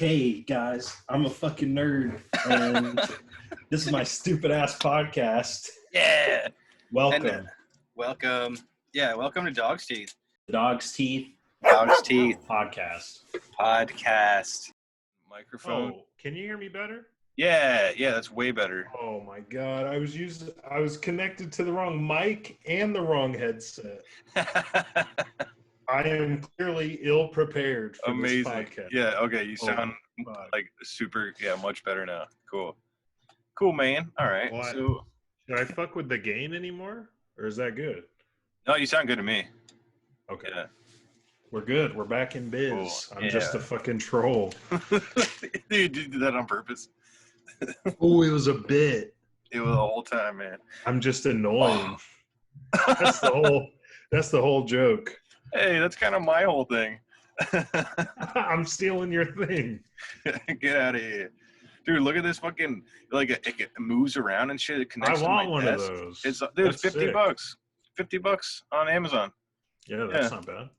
Okay, guys, I'm a fucking nerd, and this is my stupid ass podcast. Yeah. Welcome. And, welcome. Yeah, welcome to Dog's Teeth. Dog's Teeth Dog's Teeth podcast. Microphone. Oh, can you hear me better? Yeah, that's way better. Oh my god, I was connected to the wrong mic and the wrong headset. I am clearly ill prepared for Amazing. this podcast. Yeah, okay, you sound like super, much better now. Cool, man. All right. Well, so, should I fuck with the gain anymore? Or is that good? no, you sound good to me. Okay. Yeah. We're good. We're back in biz. Cool. I'm just a fucking troll. You did that on purpose. Oh, it was a bit. It was the whole time, man. I'm just annoying. That's the whole joke. Hey, that's kind of my whole thing. I'm stealing your thing. Get out of here. Dude, look at this fucking, it moves around and shit. It connects I want to my one desk. of those. It's That's $50. sick. $50 on Amazon. Yeah, that's not bad.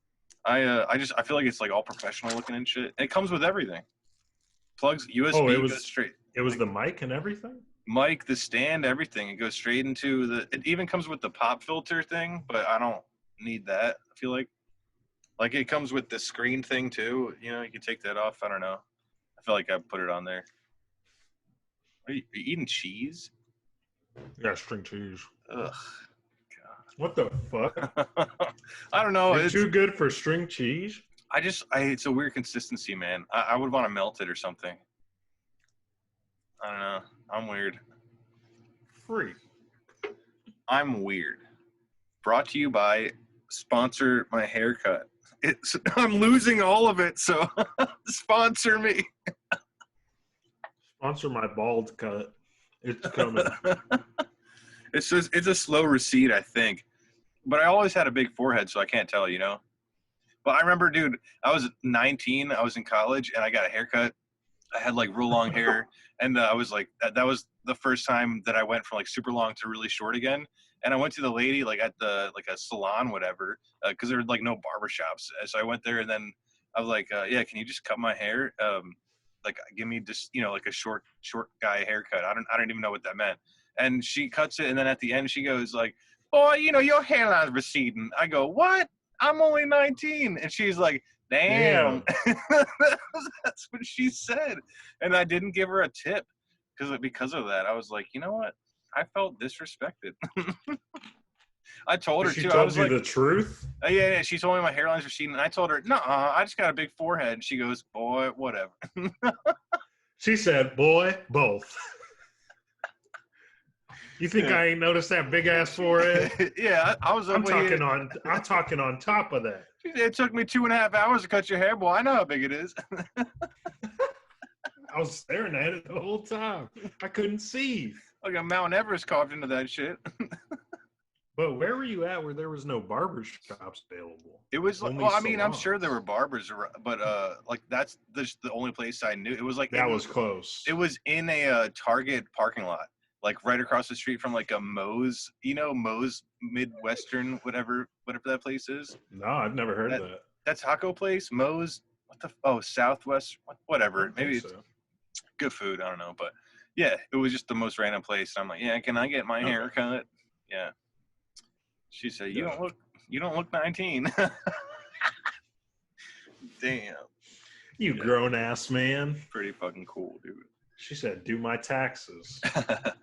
I feel like it's like all professional looking and shit. And it comes with everything. Plugs, USB, goes straight. It was the mic and everything? Mic, the stand, everything. It goes straight into it even comes with the pop filter thing, but I don't need that. I feel like it comes with the screen thing too. You know, you can take that off. I don't know. I feel like I put it on there. Are you eating cheese? Yeah, string cheese. Ugh. What the fuck? I don't know. It's too good for string cheese? It's a weird consistency, man. I would want to melt it or something. I don't know. I'm weird. Free. I'm weird. Brought to you by sponsor my haircut. I'm losing all of it, so sponsor me. Sponsor my bald cut. It's coming. It's a slow recede, I think. But I always had a big forehead, so I can't tell, you know? But I remember, dude, I was 19. I was in college, and I got a haircut. I had, like, real long hair. And I was like, that was the first time that I went from, like, super long to really short again. And I went to the lady, like, at a salon, whatever, because there were, like, no barbershops. So I went there, and then I was like, yeah, can you just cut my hair? Like, give me just, you know, like a short guy haircut. I don't even know what that meant. And she cuts it, and then at the end, she goes, like, boy, you know, your hairline's receding. I go, what? I'm only 19. And she's like, damn. That's what she said. And I didn't give her a tip because of that. I was like, you know what? I felt disrespected. I told her, she too. told I was you like, the truth? Yeah. She told me my hairline's receding. And I told her, nuh-uh, I just got a big forehead. And she goes, boy, whatever. She said, boy, both. You think I ain't noticed that big ass forehead? Yeah, I was. I'm talking on top of that. It took me 2.5 hours to cut your hair, boy. I know how big it is. I was staring at it the whole time. I couldn't see. Like a Mount Everest carved into that shit. But where were you at where there was no barber shops available? It was like, Only well, I mean, I'm salons. sure there were barbers, but like that's the only place I knew. It was like That was close. It was in a Target parking lot, like right across the street from like a Moe's, you know, Moe's Midwestern, whatever that place is. No, I've never heard of that. That taco place, Moe's. Southwest, whatever. Maybe it's good food. I don't know, but yeah, it was just the most random place. I'm like, yeah, can I get my hair cut? Yeah. She said, you don't look 19. Damn. You grown ass man. Pretty fucking cool, dude. She said, do my taxes. That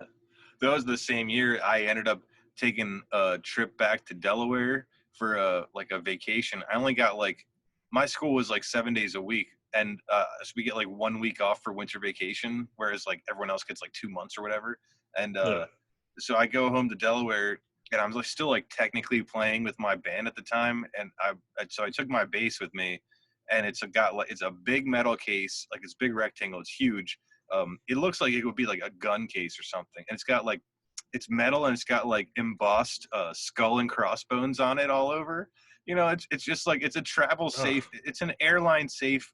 was the same year I ended up taking a trip back to Delaware for a vacation. I only got my school was like 7 days a week. And so we get like 1 week off for winter vacation, whereas like everyone else gets like 2 months or whatever. And so I go home to Delaware, and I'm still like technically playing with my band at the time. And so I took my bass with me, and it's a big metal case, like it's big rectangle, it's huge. It looks like it would be like a gun case or something, and it's got like it's metal, and it's got like embossed skull and crossbones on it all over. You know, it's just like it's a travel safe. It's an airline safe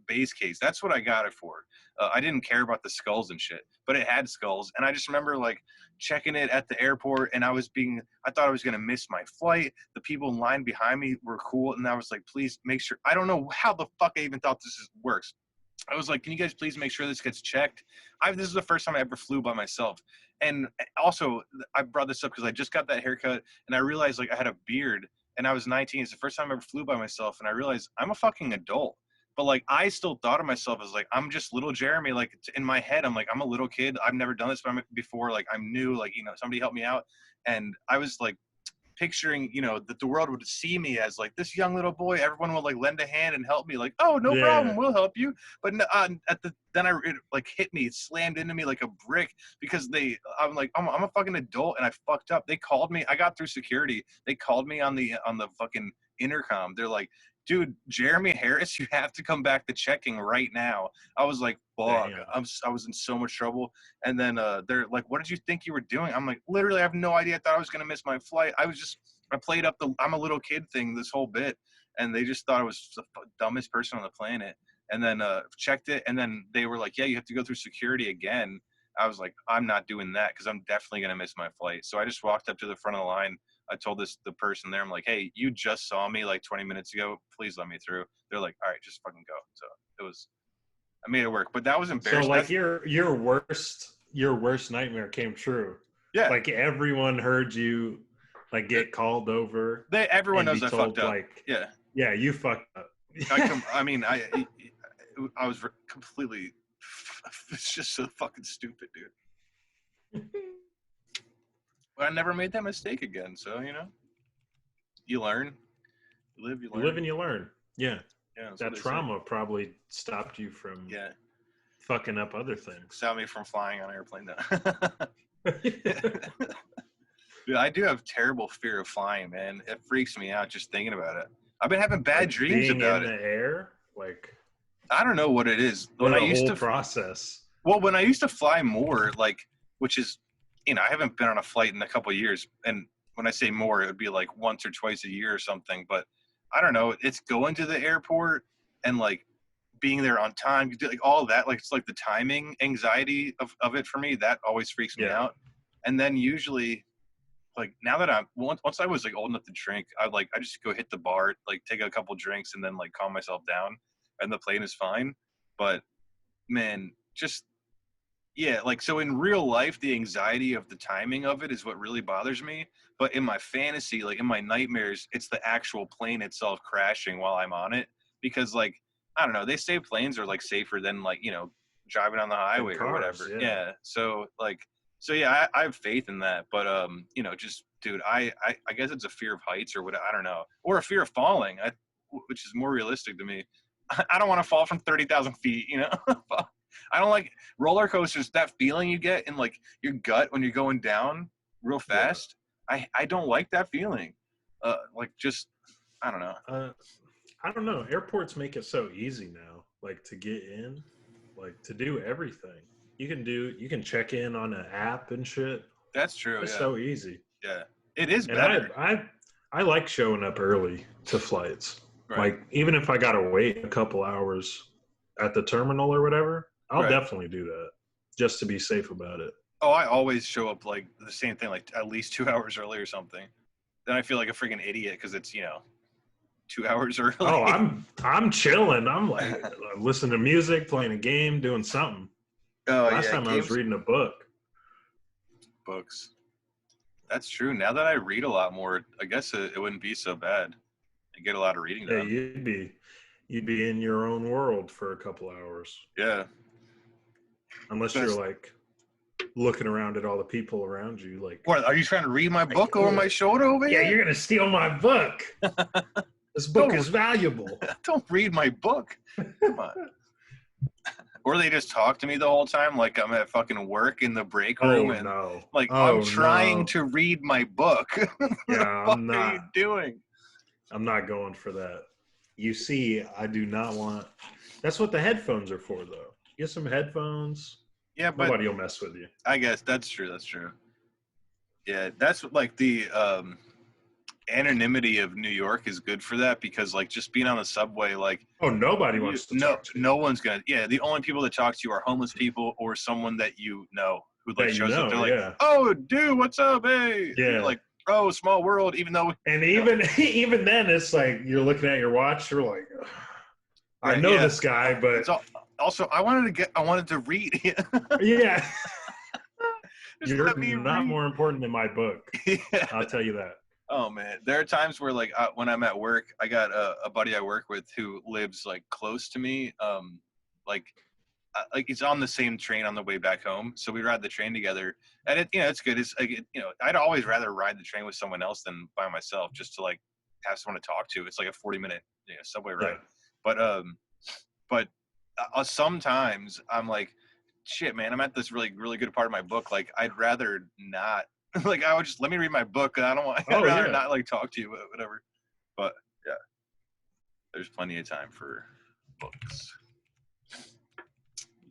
bass case. That's what I got it for. I didn't care about the skulls and shit, but it had skulls. And I just remember like checking it at the airport, and I thought I was going to miss my flight. The people in line behind me were cool. And I was like, please make sure. I don't know how the fuck I even thought this works. I was like, can you guys please make sure this gets checked? This is the first time I ever flew by myself. And also, I brought this up because I just got that haircut, and I realized, like, I had a beard, and I was 19. It's the first time I ever flew by myself, and I realized I'm a fucking adult. But, like, I still thought of myself as, like, I'm just little Jeremy. Like, in my head, I'm like, I'm a little kid. I've never done this before. Like, I'm new. Like, you know, somebody help me out. And I was, like, picturing, you know, that the world would see me as like this young little boy. Everyone would like lend a hand and help me, like, oh, no problem, we'll help you. But then it like hit me, it slammed into me like a brick, because I'm like, I'm a fucking adult and I fucked up. They called me, I got through security, they called me on the fucking intercom. They're like, dude, Jeremy Harris, you have to come back to checking right now. I was like, fuck. I was in so much trouble. And then they're like, what did you think you were doing? I'm like, literally, I have no idea. I thought I was going to miss my flight. I played up the I'm a little kid thing this whole bit. And they just thought I was the dumbest person on the planet. And then checked it. And then they were like, yeah, you have to go through security again. I was like, I'm not doing that because I'm definitely going to miss my flight. So I just walked up to the front of the line. I told the person there, I'm like, hey, you just saw me like 20 minutes ago. Please let me through. They're like, all right, just fucking go. So I made it work. But that was embarrassing. So like your worst nightmare came true. Yeah. Like everyone heard you like get called over. Everyone knows I fucked up. Like, yeah, you fucked up. I was completely, it's just so fucking stupid, dude. But I never made that mistake again. So, you know, you learn, you live, you learn. You live and you learn. Yeah. That trauma probably stopped you from fucking up other things. Stopped me from flying on an airplane now. Dude, I do have terrible fear of flying, man. It freaks me out just thinking about it. I've been having bad dreams about it. Being in the air? Like, I don't know what it is. When I used to process. Well, when I used to fly more, like, which is, you know, I haven't been on a flight in a couple of years. And when I say more, it would be like once or twice a year or something. But I don't know. It's going to the airport and like being there on time, like all that. Like, it's like the timing anxiety of it for me. That always freaks me out. And then usually, like, now that once I was like old enough to drink, I just go hit the bar, like take a couple drinks and then like calm myself down, and the plane is fine. But man, just, yeah, like, so in real life, the anxiety of the timing of it is what really bothers me. But in my fantasy, like in my nightmares, it's the actual plane itself crashing while I'm on it. Because, like, I don't know, they say planes are like safer than, like, you know, driving on the highway or whatever. Yeah. So like, I have faith in that. But you know, just, dude, I guess it's a fear of heights or what, I don't know, or a fear of falling, which is more realistic to me. I don't want to fall from 30,000 feet, you know. I don't like roller coasters. That feeling you get in like your gut when you're going down real fast. Yeah. I don't like that feeling. Like, just, I don't know. I don't know. Airports make it so easy now, like to get in, like to do everything. You can check in on an app and shit. That's true. It's so easy. Yeah, it is better. I like showing up early to flights. Right. Like, even if I gotta wait a couple hours at the terminal or whatever, I'll definitely do that just to be safe about it. Oh, I always show up like the same thing, like at least 2 hours early or something. Then I feel like a freaking idiot because it's, you know, 2 hours early. Oh, I'm chilling. I'm like listening to music, playing a game, doing something. Oh, Last time I was reading a book. Books. That's true. Now that I read a lot more, I guess it wouldn't be so bad. I get a lot of reading done. Yeah, you'd be in your own world for a couple hours. Yeah. Unless you're like looking around at all the people around you, like, what, are you trying to read my book over my shoulder over here? Yeah, you're gonna steal my book. This book is valuable. Don't read my book. Come on. Or they just talk to me the whole time like I'm at fucking work in the break room I'm trying to read my book. Yeah, what are you doing? I'm not going for that. You see, I do not want. That's what the headphones are for, though. Get some headphones. Yeah, but nobody will mess with you. I guess that's true. That's true. Yeah, that's like the anonymity of New York is good for that, because like just being on the subway, like, nobody wants to talk to you. No one's gonna. Yeah, the only people that talk to you are homeless people or someone that you know who like shows up. They're like, oh, dude, what's up? Hey. Yeah. You're like, oh, small world. Even though. And even then, it's like you're looking at your watch. You're like, I know this guy, but Also, I wanted to read. Yeah. Just You're let me not read. more important than my book. Yeah. I'll tell you that. Oh man, there are times where like when I'm at work, I got a buddy I work with who lives like close to me. Like he's on the same train on the way back home, so we ride the train together, and it's good. It's like I'd always rather ride the train with someone else than by myself, just to like have someone to talk to. It's like a 40-minute subway ride, Yeah. but sometimes I'm like, shit, man, I'm at this really really good part of my book. Like I'd rather not. Like I would just let me read my book. I don't want. I'd rather not like talk to you, whatever. But yeah, there's plenty of time for books.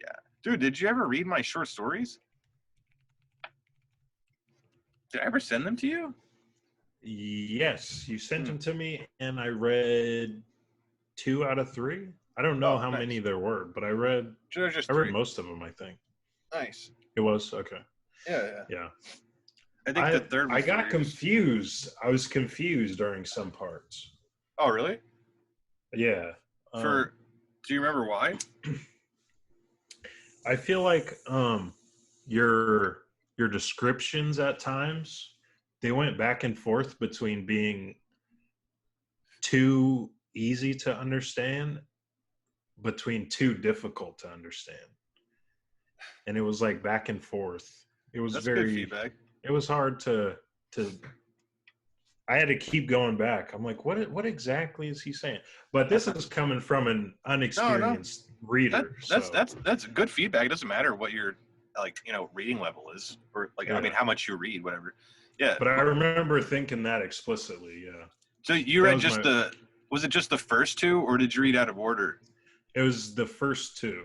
Yeah, dude, did you ever read my short stories? Did I ever send them to you? Yes, you sent them to me, and I read 2 out of 3. I don't know how many there were, but I read. Just I read 3. most of them, I think. Nice. It was okay. Yeah. I think the third. I got confused. I was confused during some parts. Oh, really? Yeah. Do you remember why? I feel like your descriptions at times, they went back and forth between being too easy to understand between too difficult to understand. And it was like back and forth. It was good feedback. It was hard to I had to keep going back. I'm like, what exactly is he saying? But this is coming from an unexperienced reader. That's good feedback. It doesn't matter what your reading level is, or I mean how much you read, whatever. Yeah. But I remember thinking that explicitly. Yeah. So you read was it just the first 2, or did you read out of order? It was the first 2.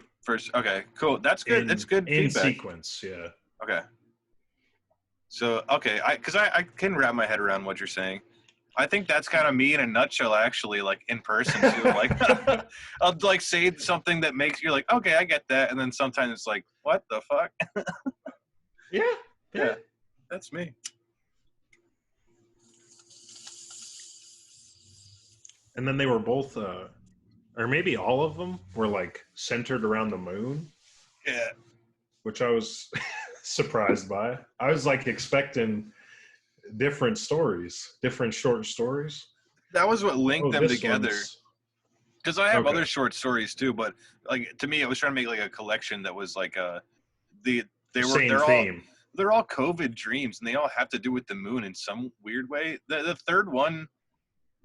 Okay, cool. That's good. That's good in feedback. sequence. Yeah. Okay. So, okay, because I can wrap my head around what you're saying. I think that's kind of me in a nutshell, actually, like in person too. Like, I'll like say something that makes you're like, okay, I get that, and then sometimes it's like, what the fuck? Yeah, that's me. And then they were both, or maybe all of them, were like centered around the moon. Yeah. Which I was surprised by. I was like expecting different stories, different short stories. That was what linked them together. Because I have other short stories too, but like to me, I was trying to make like a collection that was like they're all COVID dreams, and they all have to do with the moon in some weird way. The third one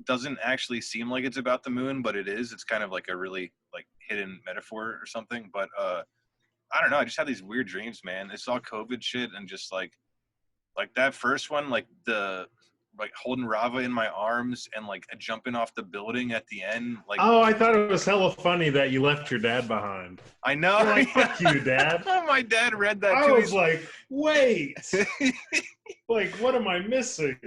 doesn't actually seem like it's about the moon, but it is. It's kind of like a really like hidden metaphor or something. But I don't know. I just had these weird dreams, man. It's all COVID shit, and just like that first one, like holding Rava in my arms and like jumping off the building at the end. Like, oh, I thought it was hella funny that you left your dad behind. I know. You're like, fuck you, Dad. My dad read that too. I was like, wait. Like, what am I missing?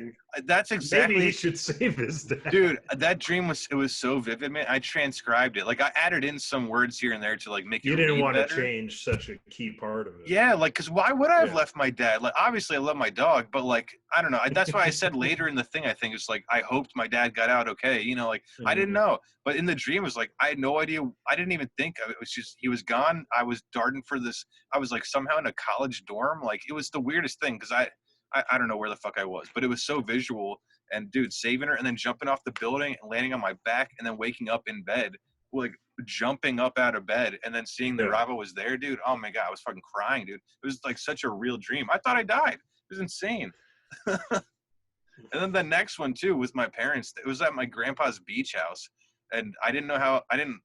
That's exactly. Maybe he should save his dad. Dude, that dream was so vivid, man. I transcribed it. Like, I added in some words here and there to like make it. You didn't want better. to change such a key part of it. Yeah, like, because why would I have left my dad? Like, obviously, I love my dog, but like, I don't know. That's why I said later in the thing, I think it's like I hoped my dad got out okay. Like I didn't know, but in the dream, it was like I had no idea. I didn't even think. It was just he was gone. I was darting for this. I was like somehow in a college dorm. Like it was the weirdest thing because I don't know where the fuck I was, but it was so visual. And dude, saving her and then jumping off the building and landing on my back and then waking up in bed, like jumping up out of bed and then seeing that Rava was there, dude. Oh my God, I was fucking crying, dude. It was like such a real dream. I thought I died. It was insane. And then the next one too with my parents. It was at my grandpa's beach house, and I didn't know how. I don't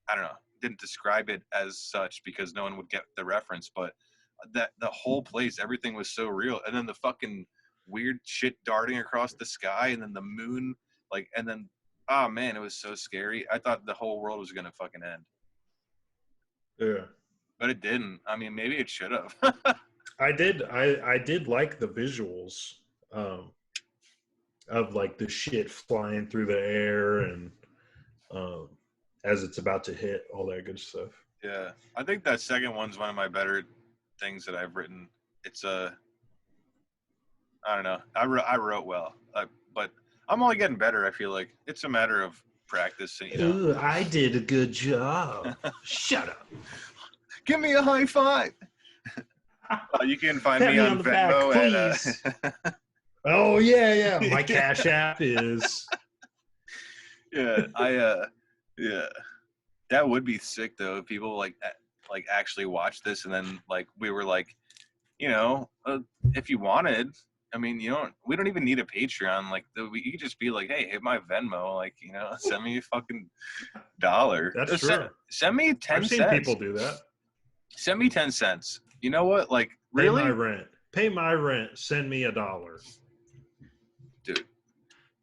know. Didn't describe it as such because no one would get the reference, but that the whole place, everything was so real. And then the fucking weird shit darting across the sky, and then the moon, like, and then, oh man, it was so scary. I thought the whole world was gonna fucking end. Yeah, but it didn't. I mean, maybe it should have. I did like the visuals of like the shit flying through the air and as it's about to hit, all that good stuff. Yeah, I think that second one's one of my better things that I've written. It's I don't know. I wrote well, but I'm only getting better. I feel like it's a matter of practice. Ooh, I did a good job. Shut up. Give me a high five. You can find Pat me on the back, Venmo please. Oh yeah. My Cash App is. Yeah, yeah. That would be sick though if people like actually watch this and then like we were like, if you wanted, I mean, we don't even need a Patreon. Like you could just be like, hey, hit my Venmo, like send me a fucking $1. That's true. Send me 10 I've seen cents. people do that. Send me 10 cents. You know what? Like really? Pay my rent. Send me $1. Dude.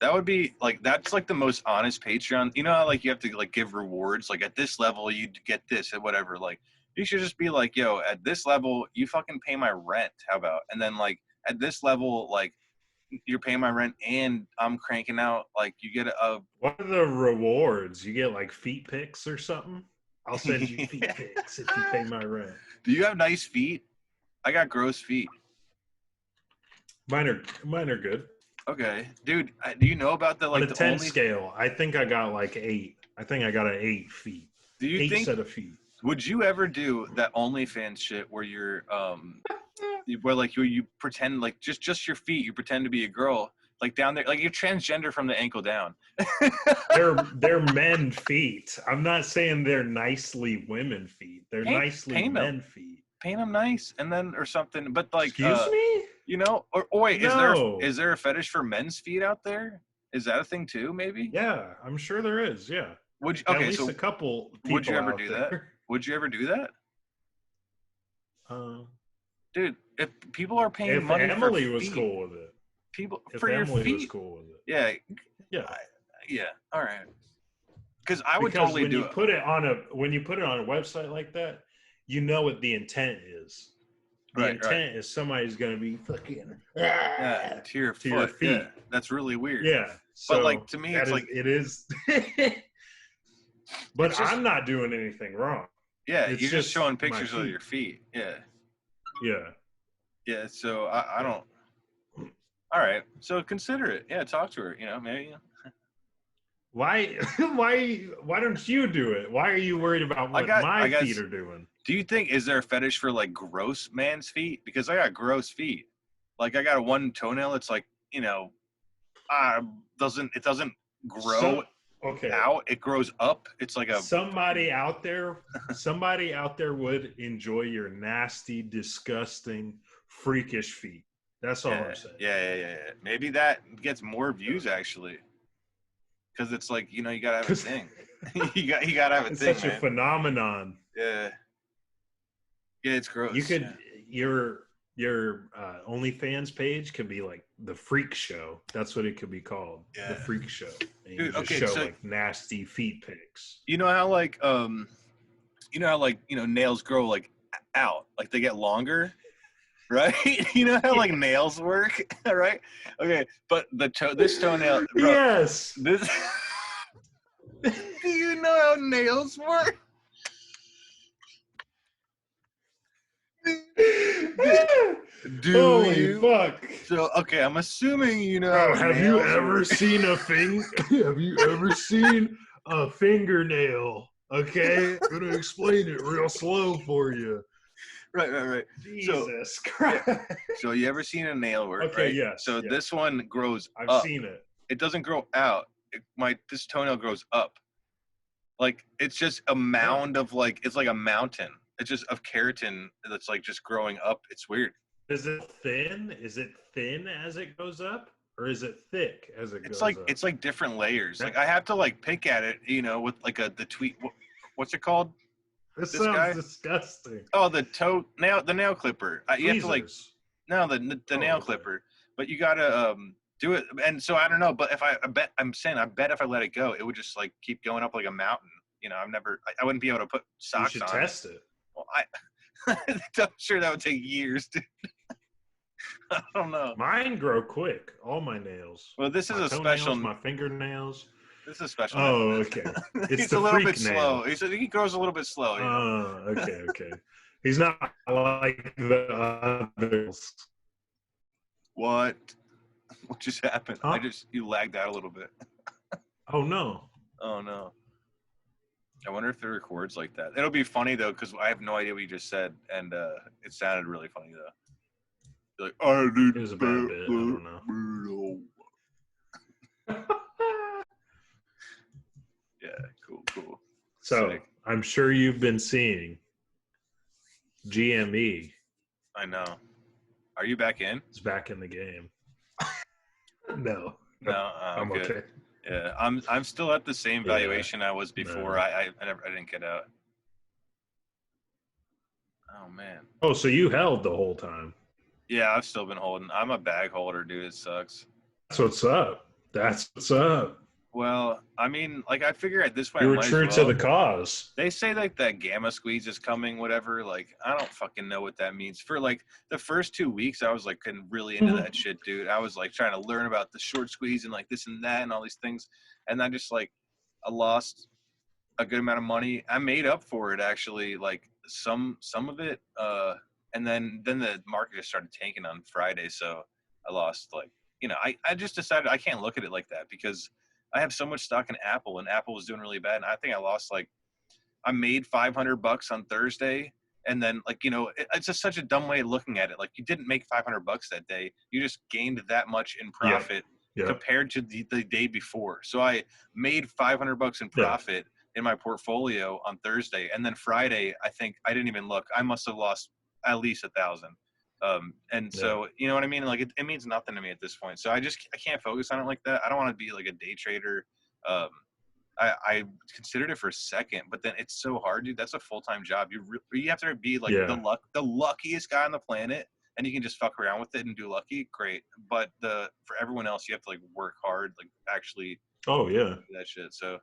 That would be like that's like the most honest Patreon. You know how like you have to like give rewards, like at this level you get this and whatever. Like you should just be like, yo, at this level you fucking pay my rent. How about? And then like at this level, like you're paying my rent and I'm cranking out, like you get a What are the rewards? You get like feet pics or something? I'll send you feet pics if you pay my rent. Do you have nice feet? I got gross feet. Mine are good. Okay, dude. Do you know about the like on a the 10 only scale? I think I got like 8. I think I got an 8 feet. Do you 8 think? set of feet. Would you ever do that OnlyFans shit where you're where like you pretend like just your feet, you pretend to be a girl, like down there, like you're transgender from the ankle down. They're men feet. I'm not saying they're nicely women feet. They're nicely men feet. Paint them nice and then or something. But like, excuse me, or wait, no. is there a fetish for men's feet out there? Is that a thing too? Maybe. Yeah, I'm sure there is. Yeah. Would you? At Okay, least so a couple. Would you ever out do there. that? Would you ever do that? Dude, if people are paying if money Emily for was feet, cool with it. people If for Emily your feet, was cool with it. Yeah. All right. Because I would because totally when do you it. when you put it on a website like that, you know what the intent is. The intent is somebody's going to be fucking to your feet. Yeah, that's really weird. Yeah. So, but like to me, it's like it is. But just, I'm not doing anything wrong. Yeah, you're just showing pictures of your feet. Yeah. Yeah. Yeah. So I don't. All right. So consider it. Yeah. Talk to her. Maybe. Why don't you do it? Why are you worried about what my feet are doing? Do you think, is there a fetish for like gross man's feet? Because I got gross feet. Like I got one toenail. It's like, it doesn't grow out. It grows up. It's like somebody out there would enjoy your nasty, disgusting, freakish feet. That's all I'm saying. Yeah. Maybe that gets more views actually. Because it's like, you gotta have a thing. you gotta have a thing. It's such a phenomenon. Yeah. Yeah, it's gross. You could your OnlyFans page could be like the Freak Show. That's what it could be called. Yeah. The Freak Show. And you just show like nasty feet pics. You know how like nails grow like out, like they get longer, right? You know how like nails work, right? Okay, but this toenail. Bro, yes. This. Do you know how nails work? Holy fuck! So okay, I'm assuming you know. Oh, have you ever seen a fingernail? Okay, I'm gonna explain it real slow for you. Right. Jesus Christ. So you ever seen a nail work? Okay, right? yes. So this one grows up. I've seen it. It doesn't grow out. This toenail grows up. Like it's just a mound of like, it's like a mountain. It's just of keratin that's like just growing up. It's weird. Is it thin? Is it thin as it goes up? Or is it thick as it goes up? It's like different layers. Like I have to like pick at it, with like the tweet. What's it called? This sounds disgusting. Oh, the nail clipper. You have to like, no, the nail clipper. But you gotta do it. And so I don't know. But I bet if I let it go, it would just like keep going up like a mountain. I wouldn't be able to put socks on. You should test it. Well, I'm sure that would take years, dude. I don't know. Mine grow quick. All my nails. Well, this is a special. My fingernails. This is a special. Oh, okay. He's a little bit slow. He grows a little bit slow. Oh, okay. He's not like the others. What just happened? Huh? You lagged out a little bit. Oh no. Oh no. I wonder if it records like that. It'll be funny though, because I have no idea what you just said, and it sounded really funny though. Like, I need it was a bad bit. I don't know. Yeah, cool. So Sick. I'm sure you've been seeing GME. I know. Are you back in? Is back in the game. No, I'm good. Okay. Yeah, I'm still at the same valuation I was before. No. I didn't get out. Oh man. Oh, so you held the whole time. Yeah, I've still been holding. I'm a bag holder, dude. It sucks. That's what's up. That's what's up. Well, I mean, like I figure at this point You were true to the cause. They say like that gamma squeeze is coming, whatever. Like I don't fucking know what that means. For like the first 2 weeks, I was like really into that shit, dude. I was like trying to learn about the short squeeze and like this and that and all these things, and I just like I lost a good amount of money. I made up for it actually, like some of it, and then the market just started tanking on Friday, so I lost like I just decided I can't look at it like that because I have so much stock in Apple, and Apple was doing really bad. And I think I lost I made $500 on Thursday. And then it's just such a dumb way of looking at it. Like you didn't make $500 that day. You just gained that much in profit compared to the day before. So I made $500 in profit in my portfolio on Thursday. And then Friday, I think I didn't even look. I must have lost at least 1,000. So you know what I mean? Like it means nothing to me at this point. So I can't focus on it like that. I don't want to be like a day trader. I considered it for a second, but then it's so hard, dude. That's a full-time job. You have to be like the luckiest guy on the planet, and you can just fuck around with it and do lucky. Great. But for everyone else, you have to like work hard, like actually. Oh yeah. Do that shit. So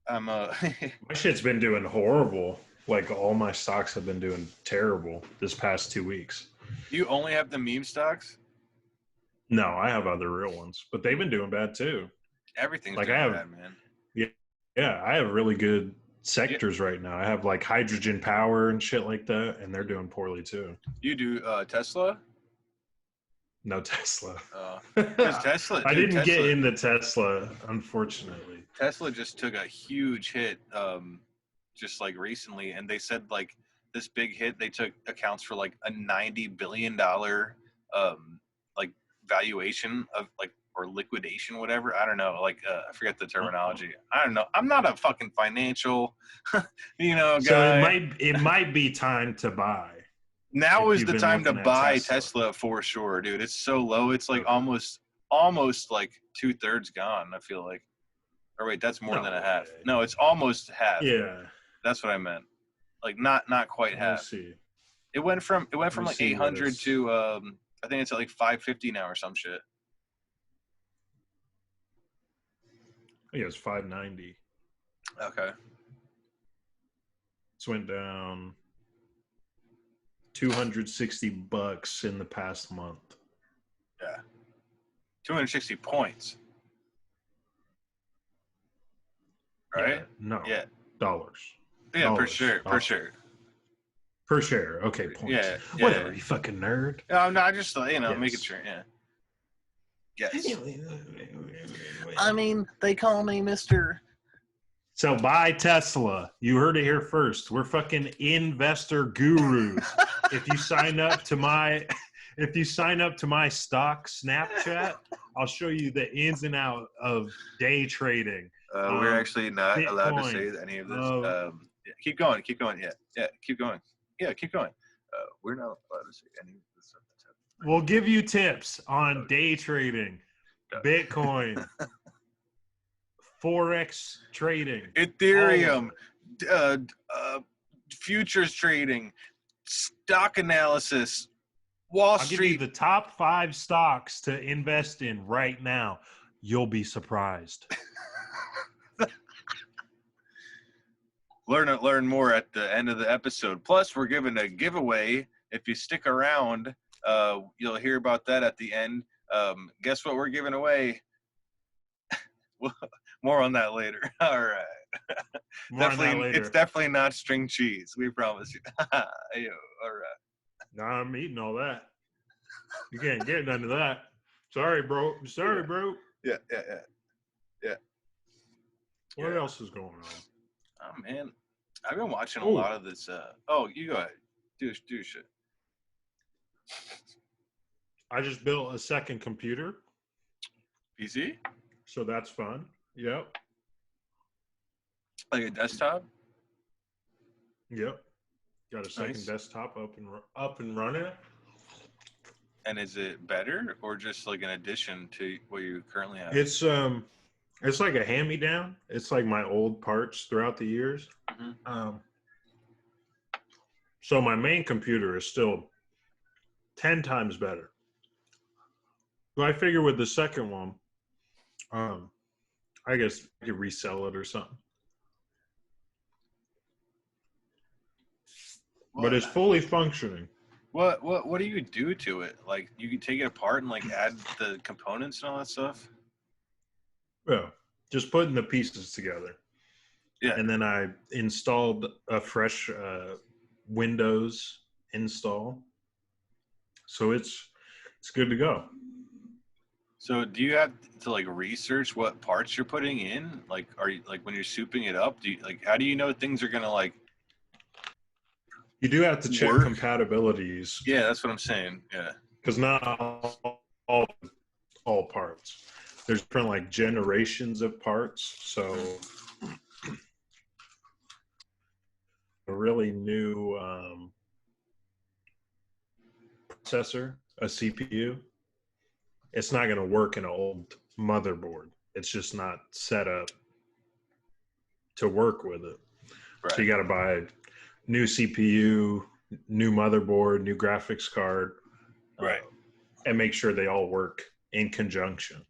I'm my shit's been doing horrible. Like all my stocks have been doing terrible this past 2 weeks. You only have the meme stocks? No, I have other real ones, but they've been doing bad too. Everything's doing bad, man. Yeah, I have really good sectors right now. I have like hydrogen power and shit like that, and they're doing poorly too. You do Tesla? No Tesla. Tesla. I didn't get into Tesla, unfortunately. Tesla just took a huge hit, just like recently, and they said like this big hit they took accounts for like a $90 billion like valuation of like or liquidation, whatever. I don't know. Like I forget the terminology. I don't know. I'm not a fucking financial, guy. So it might be time to buy. Now is the time to buy Tesla for sure, dude. It's so low. It's like almost like 2/3 gone. I feel like. Or wait, that's more than a half. No, it's almost half. Yeah, that's what I meant. Like not quite half. Let's see. It went from like 800 to I think it's at like 550 now or some shit. I think it was 590. Okay. It's went down $260 in the past month. Yeah. 260 points. Right? Yeah, no. Yeah. Dollars. Yeah, dollars. Per share. Per share. Okay, points. Yeah. Whatever, you fucking nerd. No, I just making sure, yeah. Yes. I mean, they call me Mr. So buy Tesla. You heard it here first. We're fucking investor gurus. If you sign up to my stock Snapchat, I'll show you the ins and outs of day trading. We're actually not Bitcoin, allowed to say any of this. Keep going. Yeah, keep going. Yeah, keep going. We're not allowed to say any of this stuff. We'll give you tips on day trading, Bitcoin, Forex trading, Ethereum, futures trading, stock analysis, Wall Street. I'll give you the top 5 stocks to invest in right now. You'll be surprised. Learn more at the end of the episode. Plus, we're giving a giveaway. If you stick around, you'll hear about that at the end. Guess what we're giving away? More on that later. All right. It's definitely not string cheese. We promise you. All right. Nah, I'm eating all that. You can't get none of that. Sorry, bro. Bro. Yeah. What else is going on? Oh man, I've been watching a lot of this. You go ahead. Do shit. I just built a second computer. PC? So that's fun. Yep. Like a desktop? Yep. Got a second desktop up and running. And is it better or just like an addition to what you currently have? It's like a hand-me-down. It's like my old parts throughout the years. Mm-hmm. So my main computer is still 10 times better. So I figure with the second one, I guess I could resell it or something. But it's fully functioning. What do you do to it? Like, you can take it apart and like add the components and all that stuff? Yeah, just putting the pieces together. Yeah. And then I installed a fresh Windows install. So it's good to go. So do you have to like research what parts you're putting in? Like, are you like when you're souping it up, how do you know things are gonna like? You do have to check compatibilities. Yeah, that's what I'm saying. Yeah, because not all parts. There's different like generations of parts. So a really new processor, a CPU, it's not going to work in an old motherboard. It's just not set up to work with it. Right. So you got to buy new CPU, new motherboard, new graphics card, right, and make sure they all work in conjunction.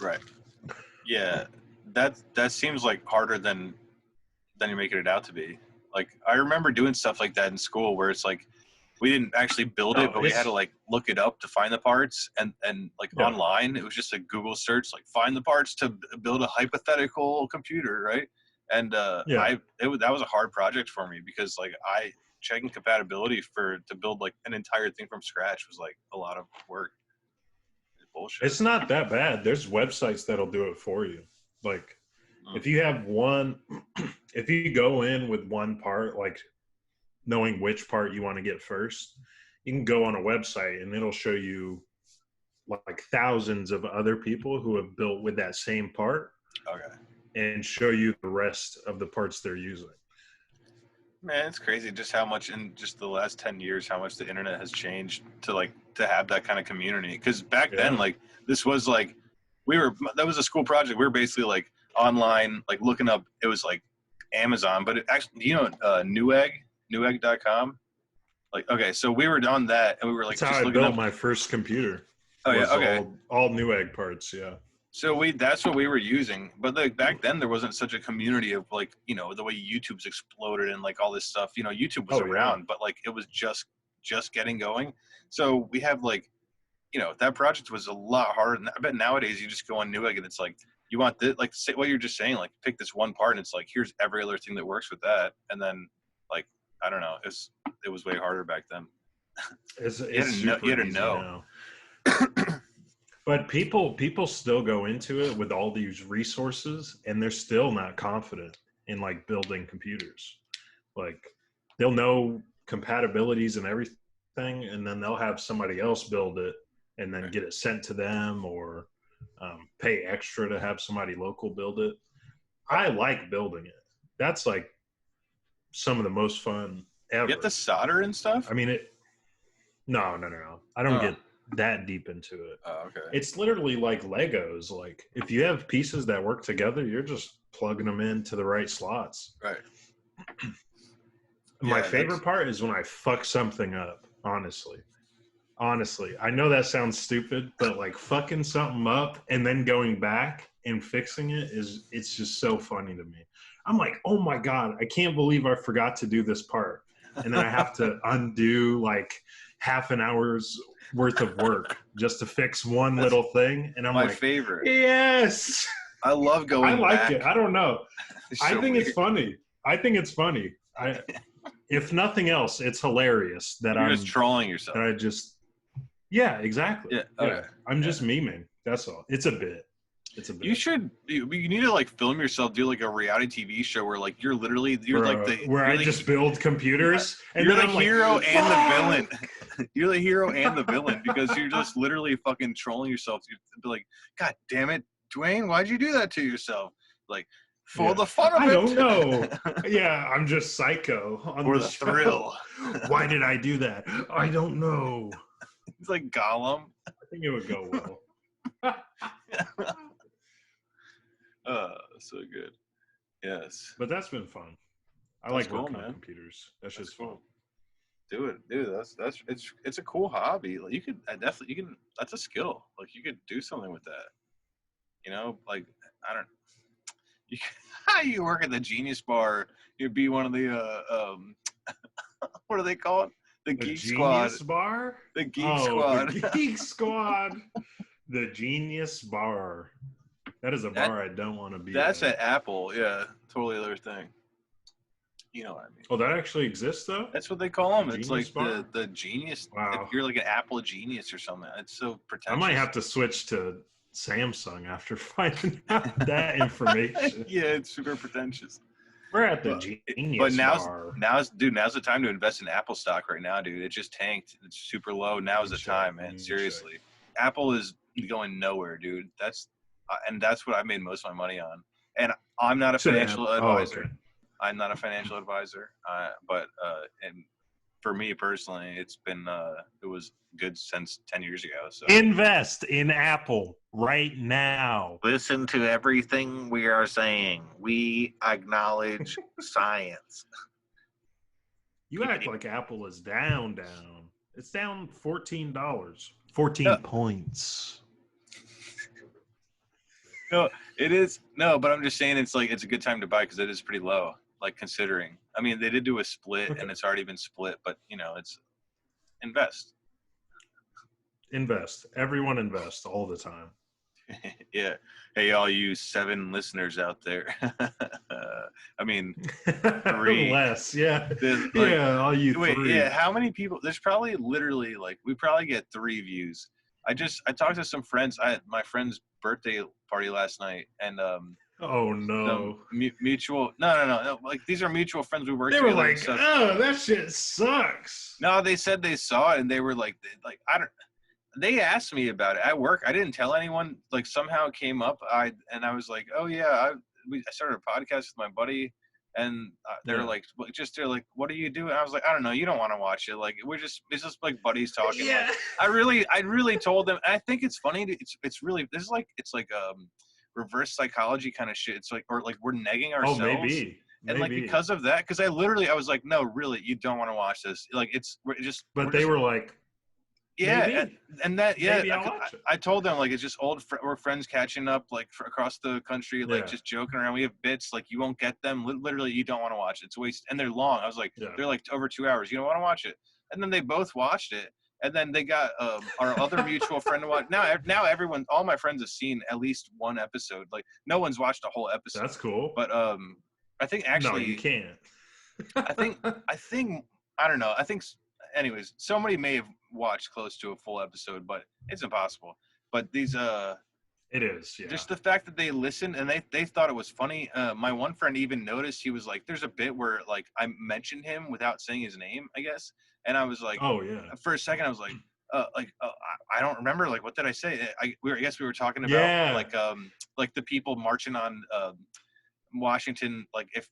Right. Yeah, that seems like harder than you're making it out to be. Like, I remember doing stuff like that in school where it's like we didn't actually build it, but we had to like look it up to find the parts, and like online it was just a Google search, like find the parts to build a hypothetical computer, right? And that was a hard project for me because like checking compatibility to build like an entire thing from scratch was like a lot of work. It's bullshit. It's not that bad. There's websites that'll do it for you. Like if you have if you go in with one part, like knowing which part you want to get first, you can go on a website and it'll show you like thousands of other people who have built with that same part. Okay. And show you the rest of the parts they're using. Man, it's crazy just how much in just the last 10 years, how much the internet has changed to have that kind of community. Because back then, like, this was like, that was a school project. We were basically like online, like looking up, it was like Amazon, but it actually, Newegg.com? Like, okay, so we were on that and we were like, that's how I built my first computer. Oh yeah, okay. All Newegg parts, yeah. So that's what we were using, but like back then there wasn't such a community of like, the way YouTube's exploded and like all this stuff, YouTube was around, but like it was just getting going. So we have like, that project was a lot harder than that. I bet nowadays you just go on Newegg and it's like, you want this, like what you're just saying, like pick this one part and it's like, here's every other thing that works with that. And then like, I don't know, it was way harder back then. You had to know. But people still go into it with all these resources and they're still not confident in like building computers. Like they'll know compatibilities and everything, and then they'll have somebody else build it and then get it sent to them, or pay extra to have somebody local build it. I like building it. That's like some of the most fun ever. You have to solder and stuff? I mean, no. I don't get that deep into it. Oh, okay. It's literally like Legos. Like if you have pieces that work together, you're just plugging them into the right slots. Right. My favorite part is when I fuck something up, honestly. I know that sounds stupid, but like fucking something up and then going back and fixing it's just so funny to me. I'm like, oh my God, I can't believe I forgot to do this part. And then I have to undo like half an hour's worth of work just to fix one little thing. And I'm my like, favorite. Yes. I love going I like back. it. I don't know. I think weird. it's funny. If nothing else, it's hilarious that You're just trolling yourself. Yeah, exactly. Yeah. Okay. I'm just memeing. That's all. It's a bit. It's a bit. You need to like film yourself, do like a reality TV show where like you're I just build computers and you're then the I'm hero like, and the villain. You're the hero and the villain because you're just literally fucking trolling yourself. You'd be like, God damn it, Dwayne, why'd you do that to yourself? Like, for the fun of it. I don't know. Yeah, I'm just psycho on For the the show. thrill. Why did I do that? I don't know. It's like Gollum. I think it would go well. So good. Yes. But that's been fun. I That's like cool, working on man. computers. That's That's just fun. cool. Do it, dude. It's a cool hobby. Like you can. That's a skill. Like you could do something with that. You know, like I don't. You work at the Genius Bar. You'd be one of the what do they call it? The Geek Squad. Genius Bar? The Geek Squad. The Geek Squad. The Genius Bar. That is a bar I don't want to be That's at. at Apple. Yeah, totally other thing. You know what I mean? Oh, that actually exists though? That's what they call them. It's Genius like Bar? the genius. Wow. You're like an Apple genius or something. It's so pretentious. I might have to switch to Samsung after finding out that information. Yeah, it's super pretentious. We're at the Genius But Bar. now's the time to invest in Apple stock right now, dude. It just tanked. It's super low. Now's the time, man. Seriously. Apple is going nowhere, dude. That's what I made most of my money on. And I'm not a financial advisor. Okay. I'm not a financial advisor. But and for me personally, it's been it was good since 10 years ago. So Invest in Apple right now. listen to everything we are saying. We acknowledge science. You act like Apple is down. It's down $14. 14 points. No, it is. No, but I'm just saying it's a good time to buy because it is pretty low. Like considering, I mean, they did do a split and it's already been split, but it's invest. Invest. Everyone invest all the time. Yeah. Hey, all you 7 listeners out there. I mean, 3. Less. Yeah. Like, all you wait, 3. yeah. How many people? There's probably literally we probably get 3 views. I talked to some friends. I had my friend's birthday party last night, and oh no, mutual. No. Like these are mutual friends we worked. They were together like, oh, that shit sucks. No, they said they saw it, and they were like I don't. They asked me about it at work. I didn't tell anyone. Like somehow it came up. I was like, oh yeah, I started a podcast with my buddy, and they're like, they're like, what do you do? And I was like, I don't know. You don't want to watch it. Like it's just like buddies talking. Yeah. Like, I really told them. I think it's funny. It's really this is like reverse psychology kind of shit. It's like we're negging ourselves. Oh, maybe. And like because of that, because I was like, no, really, you don't want to watch this. Like But they were like. Yeah, maybe. And that Maybe I'll watch it. I told them like it's just we're friends catching up like across the country, like just joking around. We have bits like you won't get them. Literally, you don't want to watch it. It's a waste, and they're long. I was like, they're like over 2 hours. You don't want to watch it, and then they both watched it, and then they got our other mutual friend to watch. Now everyone, all my friends have seen at least one episode. Like no one's watched a whole episode. That's cool. But I think actually no, you can't. I think I don't know. I think. Anyways, somebody may have watched close to a full episode, but it's impossible. But these it is, yeah. Just the fact that they listened and they thought it was funny. My one friend even noticed. He was like, there's a bit where like I mentioned him without saying his name, I guess. And I was like, oh yeah. For a second I was like I don't remember, like what did I say? I guess we were talking about like the people marching on Washington, like if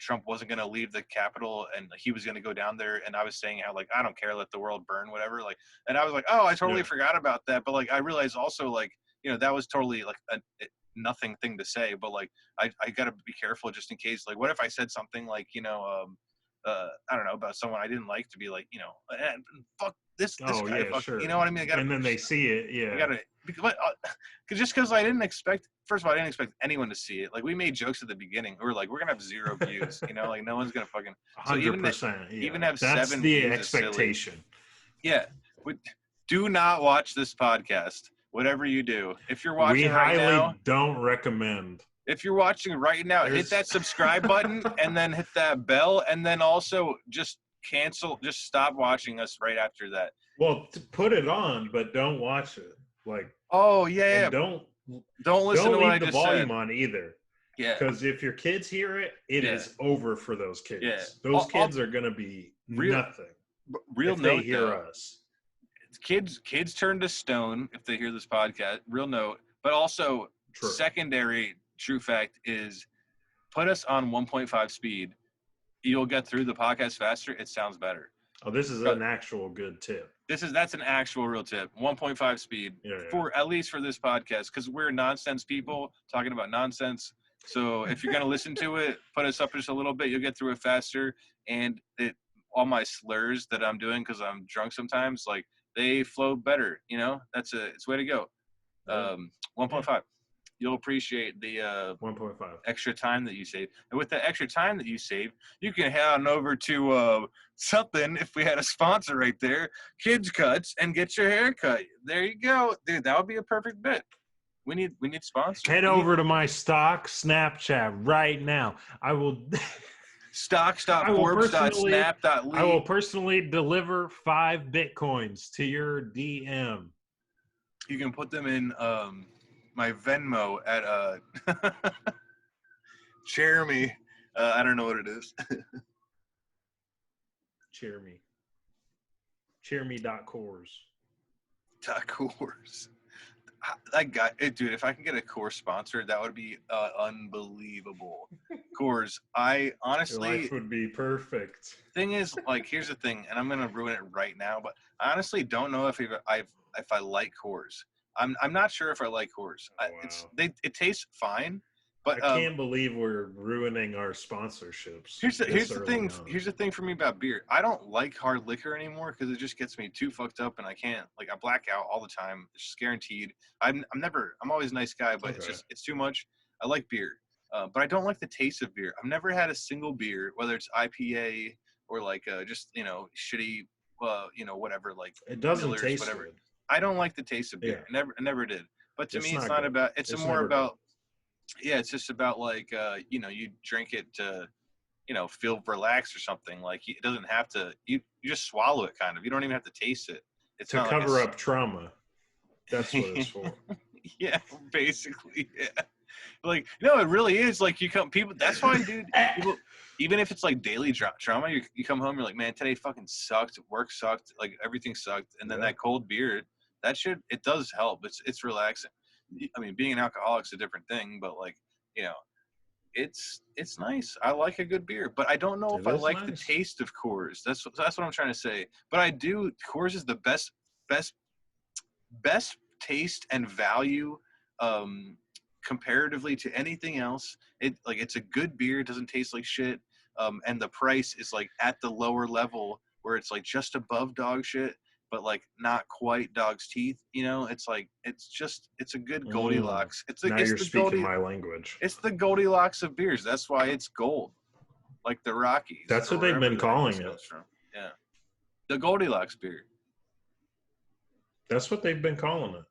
Trump wasn't going to leave the Capitol and he was going to go down there, and I was saying how like I don't care, let the world burn, whatever. Like, and I was like, oh, I totally forgot about that. But like I realized also like that was totally like a nothing thing to say. But like I got to be careful just in case. Like, what if I said something like I don't know, about someone I didn't like, to be like fuck this guy, fuck, sure. You know what I mean? And then they see it, yeah. I gotta because I didn't expect. First of all, I didn't expect anyone to see it. Like we made jokes at the beginning. We were like, we're gonna have 0 views. Like no one's gonna fucking 100%. Even have that's 7 the views expectation. Yeah. Do not watch this podcast. Whatever you do, if you're watching right now, we highly don't recommend. If you're watching right now, hit that subscribe button and then hit that bell, and then also just cancel. Just stop watching us right after that. Well, put it on, but don't watch it. Like, oh yeah, don't Don't listen to what I leave the just volume said. on either. Yeah. Because if your kids hear it, it Yeah. is over for those kids. Yeah. Those kids are going to be nothing Real if note, they hear though. us. Kids turn to stone if they hear this podcast. Real note. But also, True. secondary true fact is put us on 1.5 speed. You'll get through the podcast faster. It sounds better. Oh, this is an actual good tip. That's an actual real tip. 1.5 speed for at least for this podcast, because we're nonsense people talking about nonsense. So if you're gonna listen to it, put us up just a little bit. You'll get through it faster. And all my slurs that I'm doing because I'm drunk sometimes, like they flow better. You know, it's way to go. 1.5. You'll appreciate the 1.5 extra time that you save. And with the extra time that you save, you can head on over to something, if we had a sponsor right there, Kids Cuts, and get your hair cut. There you go. Dude, that would be a perfect bit. We need sponsors. Head over to my stock Snapchat right now. I will stock.forbes.snap.ly. I will personally deliver 5 Bitcoins to your DM. You can put them in my Venmo at Jeremy. I don't know what it is. Cheerme. Cheerme.coors. .coors. That guy, dude, if I can get a Coors sponsor, that would be unbelievable. Coors, I honestly... Your life would be perfect. Thing is, like, here's the thing, and I'm going to ruin it right now, but I honestly don't know if I like Coors. I'm not sure if I like Coors. Wow. It tastes fine, but I can't believe we're ruining our sponsorships. Here's the thing. Here's the thing for me about beer. I don't like hard liquor anymore because it just gets me too fucked up, and I can't. Like, I black out all the time. It's just guaranteed. I'm always a nice guy, but it's too much. I like beer, but I don't like the taste of beer. I've never had a single beer, whether it's IPA or like just shitty, whatever, like it doesn't Millers, taste whatever. good. I don't like the taste of beer. Yeah. I never did. But to me, it's not not about. It's more about. Good. Yeah, it's just about like you drink it to, feel relaxed or something. Like it doesn't have to. You just swallow it, kind of. You don't even have to taste it. It's to cover up trauma. That's what it's for. Yeah, basically. Yeah. Like no, it really is. Like people. That's why, dude. People, even if it's like daily trauma, you come home, you're like, man, today fucking sucked. Work sucked. Like everything sucked. And then that cold beer, it does help. It's relaxing. I mean, being an alcoholic's a different thing, but like, it's nice. I like a good beer, but I don't know if I like the taste of Coors. That's what I'm trying to say. But I do. Coors is the best taste and value comparatively to anything else. It's a good beer. It doesn't taste like shit. And the price is like at the lower level where it's like just above dog shit, but like not quite dog's teeth. It's like it's a good Goldilocks. You're speaking my language. It's the Goldilocks of beers. That's why it's gold, like the Rockies. That's what they've been calling it. From. Yeah, the Goldilocks beer. That's what they've been calling it.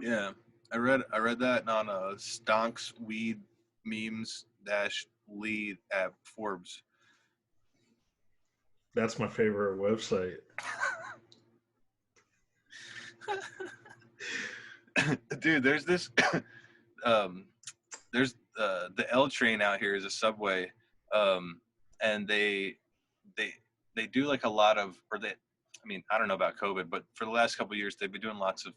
Yeah, I read that on Stonks Weed Memes -lead at Forbes. That's my favorite website. Dude, there's this there's the L train out here is a subway, and they do like a lot of, I don't know about COVID, but for the last couple of years they've been doing lots of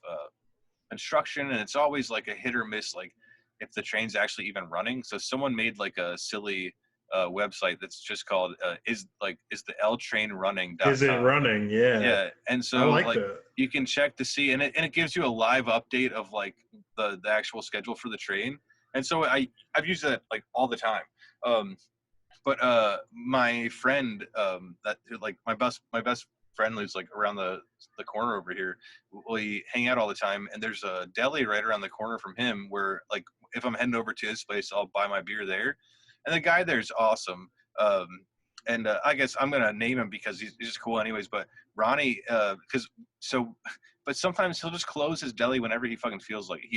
construction, and it's always like a hit or miss, like if the train's actually even running. So someone made like a silly website that's just called is the L train running? Is it running? Yeah. And so I like that. You can check to see, and it gives you a live update of like the actual schedule for the train. And so I've used that like all the time. But my friend that like my best friend lives like around the corner over here. We hang out all the time, and there's a deli right around the corner from him where like if I'm heading over to his place, I'll buy my beer there. And the guy there's awesome. And I guess I'm going to name him because he's just cool anyways. But Ronnie, but sometimes he'll just close his deli whenever he fucking feels like it.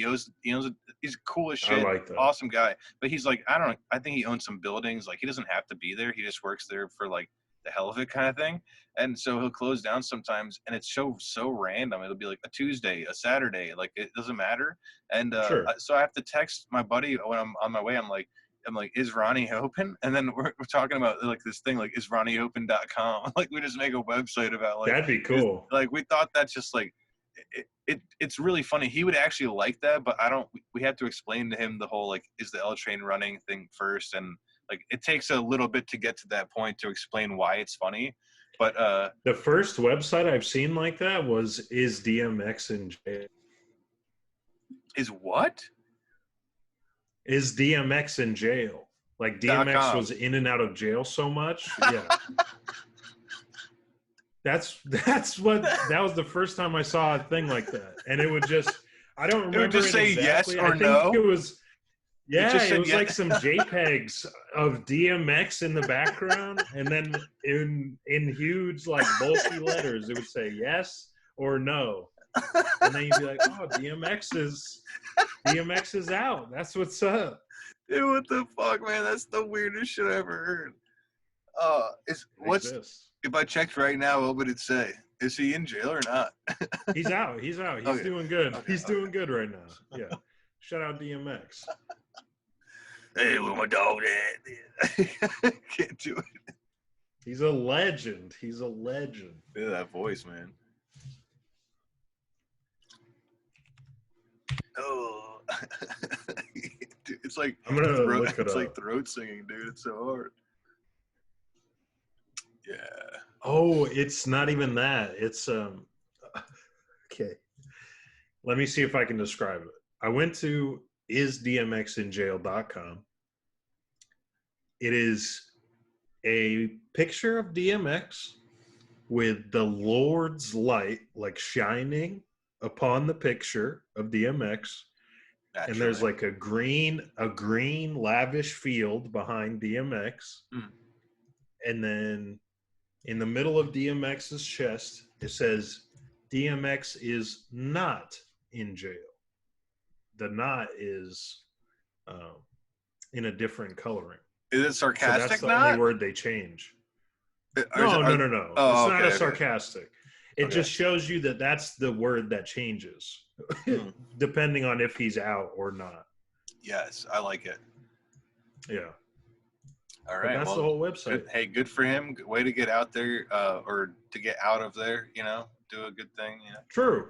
He's cool as shit. I like that. Awesome guy. But he's like, I think he owns some buildings. Like he doesn't have to be there. He just works there for like the hell of it kind of thing. And so he'll close down sometimes, and it's so random. It'll be like a Tuesday, a Saturday, like it doesn't matter. And Sure. so I have to text my buddy when I'm on my way. I'm like, is Ronnie open? And then we're talking about like this thing like isronnieopen.com. Like we just make a website about like That'd be cool. Like we thought that's just like it's really funny. He would actually like that, but we had to explain to him the whole like is the L train running thing first, and like it takes a little bit to get to that point to explain why it's funny. But the first website I've seen like that was Is DMX in Jail? Is what? Is DMX in jail? Like DMX was in and out of jail so much. Yeah. That was the first time I saw a thing like that. And it would just, I don't remember. It would just say exactly. yes or I think no. It was, it was yes. like some JPEGs of DMX in the background. And then in huge, like bulky letters, it would say yes or no. And then you'd be like, oh, DMX is out. That's what's up. Dude, what the fuck, man? That's the weirdest shit I ever heard. If I checked right now, what would it say? Is he in jail or not? He's out. He's Okay. doing good. Okay. He's doing good right now. Yeah. Shout out DMX. Hey, where my dog at? Can't do it. He's a legend. Yeah, that voice, man. Oh, dude, it's like I'm gonna look it it's up. like throat singing, dude. It's so hard. Yeah. Oh, it's not even that. It's okay. Let me see if I can describe it. I went to isdmxinjail.com. It is a picture of DMX with the Lord's light like shining upon the picture of DMX. Naturally. And there's like a green lavish field behind DMX. And then in the middle of DMX's chest, it says DMX is not in jail. The not is in a different coloring. Is it sarcastic? So that's the not? only word they change. No. Oh, It's okay, not a okay. sarcastic. It Okay. just shows you that that's the word that changes depending on if he's out or not. Yes, I like it. Yeah. All But right. that's well, the whole website. good, hey, good for him. Good way to get out there, or to get out of there. You know, do a good thing. You know. True.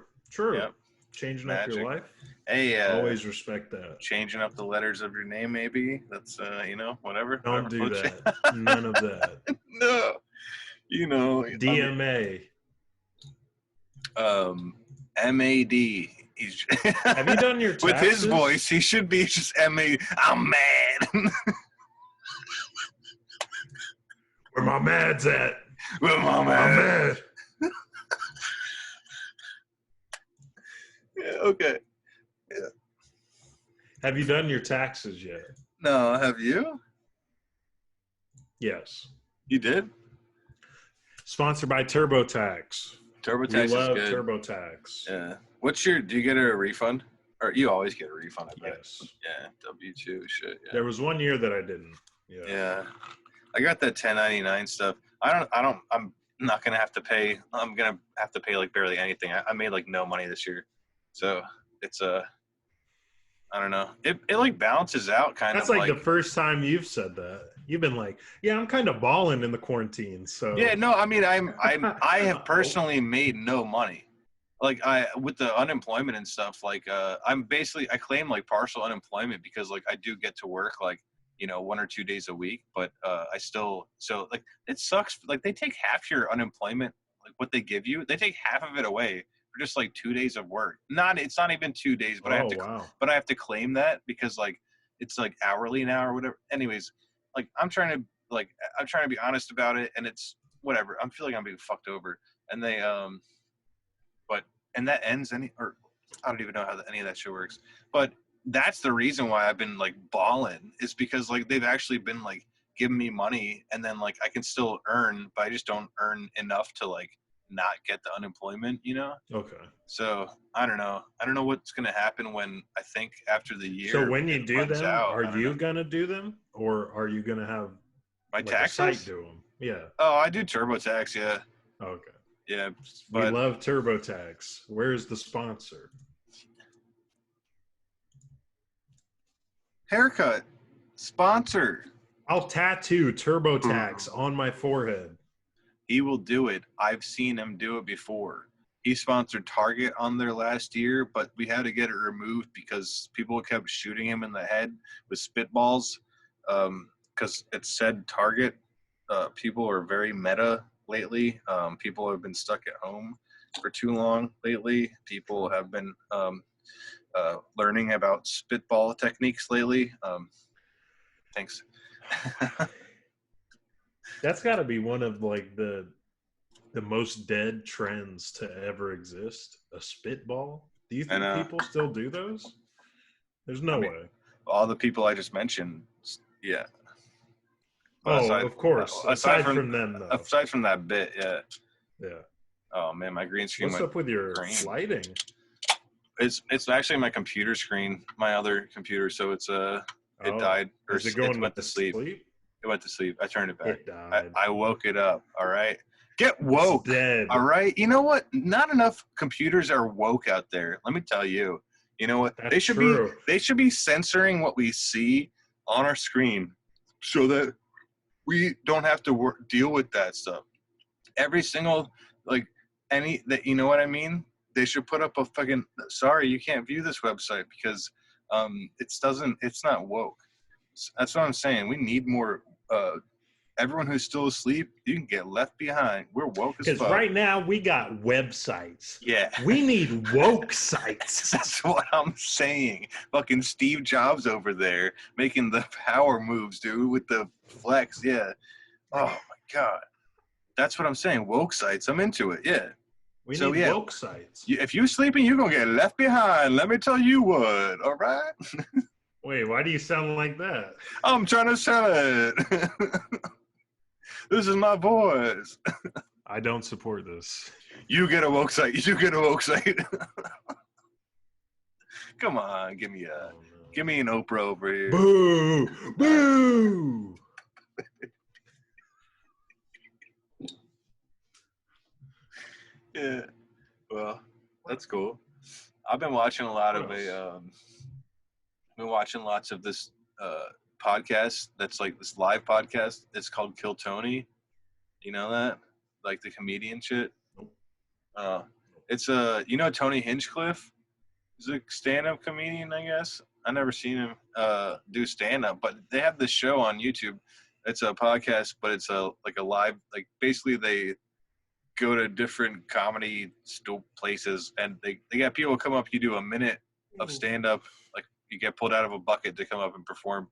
Yep. Changing up your Magic. life. Hey, Always respect that. changing up the letters of your name, maybe. That's whatever. Don't whatever do floats you. that. None of that. No. DMA. MAD. He's Have you done your taxes? with his voice, he should be just MA. I'm mad. Where my mad's at? With my I'm man. mad. Yeah, okay. Have you done your taxes yet? No, have you? Yes. You did? Sponsored by TurboTax. TurboTax We is love good. TurboTax. Yeah. Do you get a refund? Or you always get a refund, I bet. Yes. Yeah, W-2 shit. Yeah. There was 1 year that I didn't. Yeah. Yeah. I got that 1099 stuff. I'm not going to have to pay. I'm going to have to pay like barely anything. I made like no money this year. So it's I don't know. It like balances out kind That's of like the first time you've said that. You've been like, yeah, I'm kind of balling in the quarantine. So Yeah, no, I mean, I have personally made no money. Like with the unemployment and stuff, like I claim like partial unemployment because like I do get to work like, 1 or 2 days a week, but I still, so like it sucks. Like they take half your unemployment, like what they give you, they take half of it away for just like 2 days of work. It's not even 2 days, but I have to claim that because like it's like hourly now or whatever. Anyways, like I'm trying to be honest about it, and it's whatever. I'm feeling I'm being fucked over, and they and that ends I don't even know how any of that shit works, but that's the reason why I've been like balling is because like they've actually been like giving me money, and then like I can still earn, but I just don't earn enough to like not get the unemployment, Okay. So I don't know what's gonna happen when I think after the year. So when you do them, out, are you gonna do them, or are you gonna have my like taxes? a site do them? Yeah. Oh, I do TurboTax. Yeah. Okay. Yeah. We But love TurboTax. Where's the sponsor? haircut sponsor. I'll tattoo TurboTax on my forehead. He will do it. I've seen him do it before. He sponsored Target on their last year, but we had to get it removed because people kept shooting him in the head with spitballs because it said Target. People are very meta lately. People have been stuck at home for too long lately. People have been learning about spitball techniques lately. Thanks. That's got to be one of like the most dead trends to ever exist. A spitball. Do you think people still do those? There's no way. All the people I just mentioned, yeah. Oh, of course. Aside from them, though. Aside from that bit, yeah. Yeah. Oh man, my green screen. What's up with your lighting? It's actually my computer screen, my other computer. So it's it died. Or is it going went to sleep? It went to sleep. I turned it back. It died. I woke it up. All right. Get woke. It's dead. All right. You know what? Not enough computers are woke out there. Let me tell you. You know what? That's true. They should be censoring what we see on our screen so that we don't have to deal with that stuff. Every single you know what I mean? They should put up a fucking sorry, you can't view this website because it's not woke. That's what I'm saying. We need more everyone who's still asleep, you can get left behind. We're woke as fuck. Because right now we got websites. Yeah. We need woke sites. That's what I'm saying. Fucking Steve Jobs over there making the power moves, dude, with the flex. Yeah. Oh my God. That's what I'm saying. Woke sites. I'm into it. Yeah. We need woke sites. If you're sleeping, you're going to get left behind. Let me tell you what. All right? Wait, why do you sound like that? I'm trying to sell it. This is my voice. I don't support this. You get a woke site. You get a woke site. Come on, give me an Oprah over here. Boo! Boo! Yeah. Well, that's cool. I've been watching a lot of lots of this podcast that's like this live podcast. It's called Kill Tony. You know that? Like the comedian shit. It's you know Tony Hinchcliffe? He's a stand-up comedian, I guess. I never seen him do stand-up, but they have this show on YouTube. It's a podcast, but it's like a live, like basically they go to different comedy places and they got people come up. You do a minute of stand-up, like you get pulled out of a bucket to come up and perform.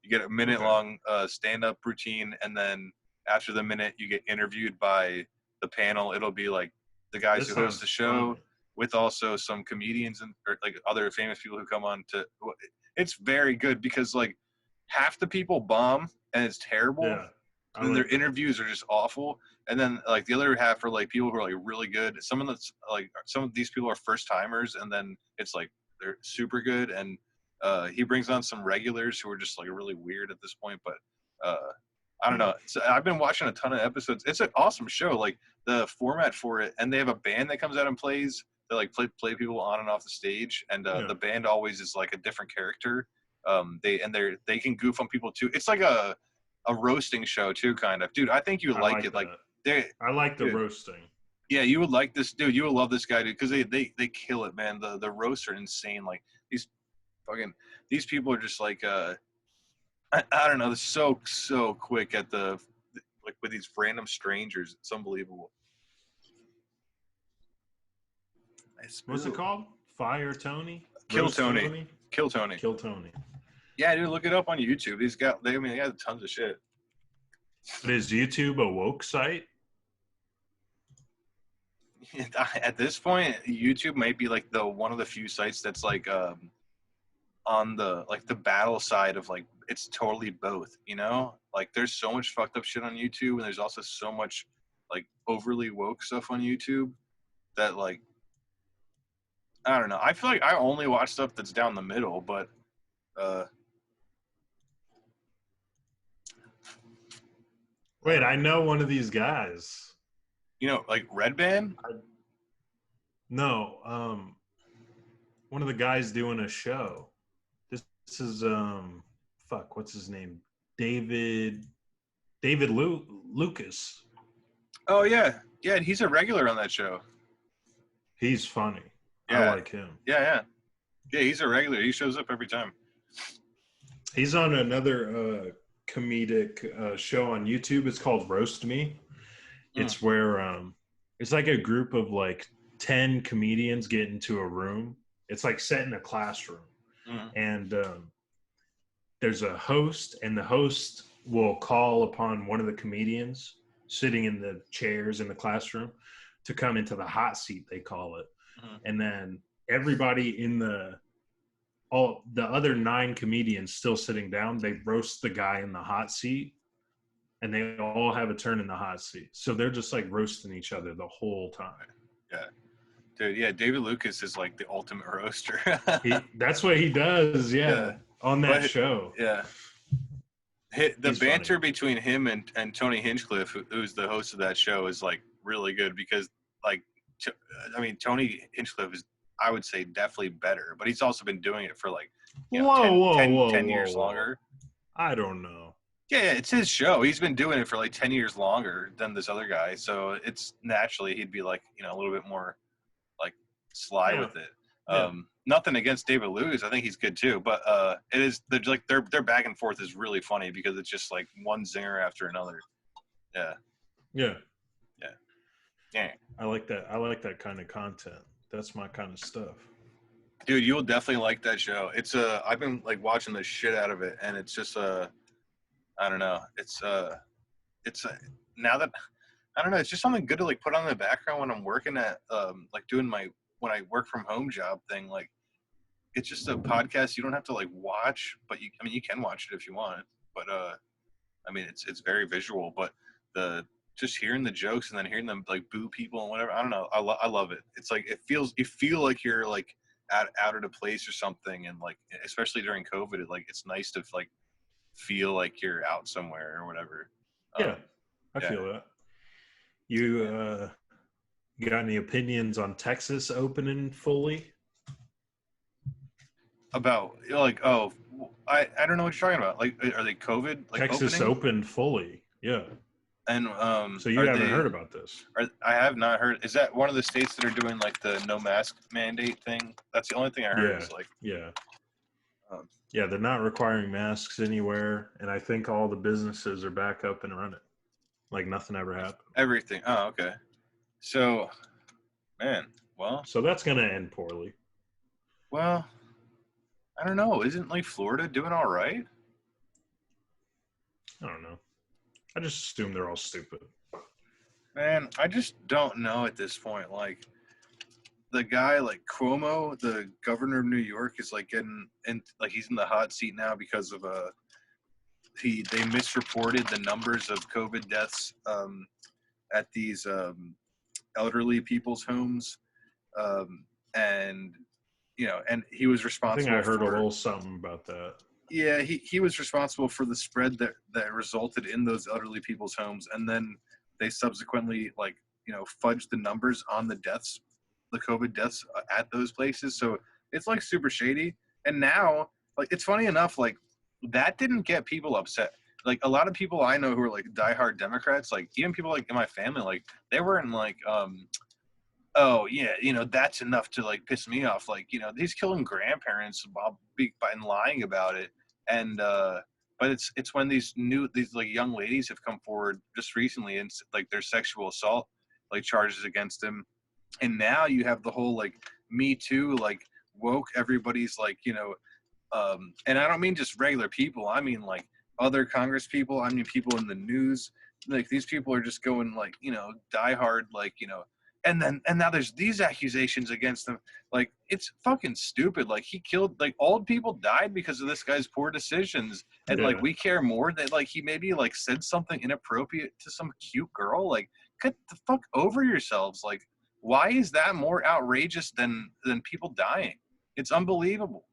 You get a minute-long stand-up routine, and then after the minute, you get interviewed by the panel. It'll be like the guys who host the show with also some comedians and or like other famous people who come on to. It's very good because like half the people bomb and it's terrible. Yeah. And then their interviews are just awful. And then like the other half are like people who are like really good. Some of these people are first timers, and then it's like they're super good. And he brings on some regulars who are just like really weird at this point, but I don't know. So I've been watching a ton of episodes. It's an awesome show. Like the format for it, and they have a band that comes out and plays. They like play people on and off the stage, and the band always is like a different character. They can goof on people too. It's like a roasting show too, kind of. Dude, I think you would like it. Like I like the roasting. Yeah, you would like this, dude. You would love this guy, dude, because they kill it, man. The roasts are insane. Like these people are just like I don't know. They're so quick at like with these random strangers. It's unbelievable. What's it called? Fire Tony? Kill Tony. Kill Tony. Kill Tony. Yeah, dude, look it up on YouTube. They got tons of shit. But is YouTube a woke site? At this point, YouTube might be like one of the few sites that's like on the battle side of like it's totally both, you know? Like there's so much fucked up shit on YouTube, and there's also so much like overly woke stuff on YouTube that like I don't know. I feel like I only watch stuff that's down the middle, but Wait, I know one of these guys. You know, like Red Band? No, one of the guys doing a show. This is fuck, what's his name? David Lucas. Oh yeah. Yeah, he's a regular on that show. He's funny. Yeah. I like him. Yeah. Yeah, he's a regular. He shows up every time. He's on another comedic show on YouTube. It's called Roast Me. It's where it's like a group of like 10 comedians get into a room. It's like set in a classroom. And there's a host, and the host will call upon one of the comedians sitting in the chairs in the classroom to come into the hot seat, they call it. And then everybody in all the other 9 comedians still sitting down, they roast the guy in the hot seat, and they all have a turn in the hot seat. So they're just like roasting each other the whole time. Yeah. Dude, yeah, David Lucas is like the ultimate roaster. That's what he does, on that show. Yeah. The banter between him and Tony Hinchcliffe, who's the host of that show, is like really good because, like, I mean, Tony Hinchcliffe is, I would say, definitely better, but he's also been doing it for like, you know, 10 years longer. I don't know. Yeah, it's his show. He's been doing it for like 10 years longer than this other guy, so it's naturally he'd be like, you know, a little bit more like sly with it. Nothing against David Lewis. I think he's good too, but it is like their back and forth is really funny because it's just like one zinger after another. Yeah. I like that. I like that kind of content. That's my kind of stuff. Dude, you'll definitely like that show. It's I've been like watching the shit out of it, and it's just I don't know. It's now that I don't know. It's just something good to like put on the background when I'm working at like doing when I work from home job thing. Like, it's just a podcast you don't have to like watch, but you can watch it if you want. But I mean, it's very visual. But just hearing the jokes and then hearing them like boo people and whatever, I don't know. I love it. It's like you feel like you're like out of a place or something, and like especially during COVID, it's nice to like feel like you're out somewhere or whatever. I feel that. You got any opinions on Texas opening fully? About like I don't know what you're talking about. Like, are they COVID? Like, Texas opened fully, yeah. And so you haven't heard about this? I have not heard. Is that one of the states that are doing like the no mask mandate thing? That's the only thing I heard. Is like they're not requiring masks anywhere, and I think all the businesses are back up and running, like nothing ever happened. Everything. Oh, okay. So, man, well. So that's gonna end poorly. Well, I don't know. Isn't like Florida doing all right? I don't know. I just assume they're all stupid. Man, I just don't know at this point. Like, the guy like Cuomo, the governor of New York, is like getting in, like he's in the hot seat now because of they misreported the numbers of COVID deaths at these elderly people's homes, and you know, and he was responsible. I think I heard a little something about that. Yeah, he was responsible for the spread that resulted in those elderly people's homes, and then they subsequently like, you know, fudged the numbers on the deaths, the COVID deaths at those places. So it's like super shady. And now, like, it's funny enough, like that didn't get people upset. Like a lot of people I know who are like diehard Democrats, like even people like in my family, like they weren't like, oh yeah, you know, that's enough to like piss me off. Like, you know, he's killing grandparents by lying about it. And but it's when these like young ladies have come forward just recently and like their sexual assault like charges against him, and now you have the whole like Me Too, like woke everybody's like, you know, and I don't mean just regular people, I mean like other Congress people, I mean people in the news, like these people are just going like, you know, diehard, like, you know. And now there's these accusations against him. Like, it's fucking stupid. Like, he killed, like, old people died because of this guy's poor decisions. And, like, we care more that, like, he maybe, like, said something inappropriate to some cute girl. Like, get the fuck over yourselves. Like, why is that more outrageous than people dying? It's unbelievable.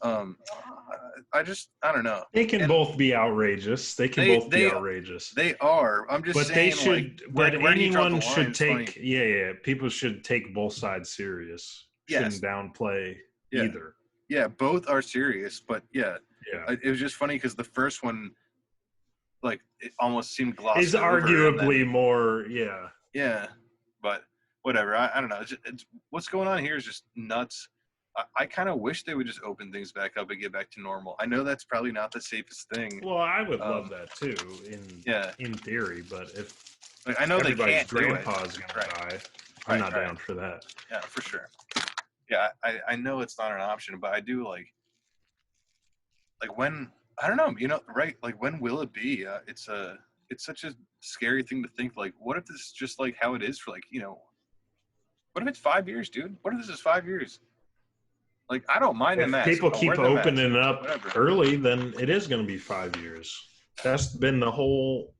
I don't know. They can both be outrageous. They can both be outrageous. They are. I'm just but saying, they should. like, But where do you draw the anyone line? should It's take. funny. Yeah. People should take both sides serious. Yes. Shouldn't downplay Yeah. either. Yeah, both are serious, but yeah. It was just funny because the first one, like, it almost seemed glossed Is over. arguably more. Yeah. Yeah, but whatever. I don't know. It's what's going on here is just nuts. I kind of wish they would just open things back up and get back to normal. I know that's probably not the safest thing. Well, I would love that too, in theory. But if I know they can't grandpa's gonna die, I'm not down for that. Yeah, for sure. Yeah, I know it's not an option, but I do like when, I don't know, right? Like, when will it be? It's such a scary thing to think. Like, what if this is just like how it is for, like, what if it's 5 years, dude? What if this is 5 years? Like, I don't mind the mask. If people keep opening up early, then it is going to be 5 years. That's been the whole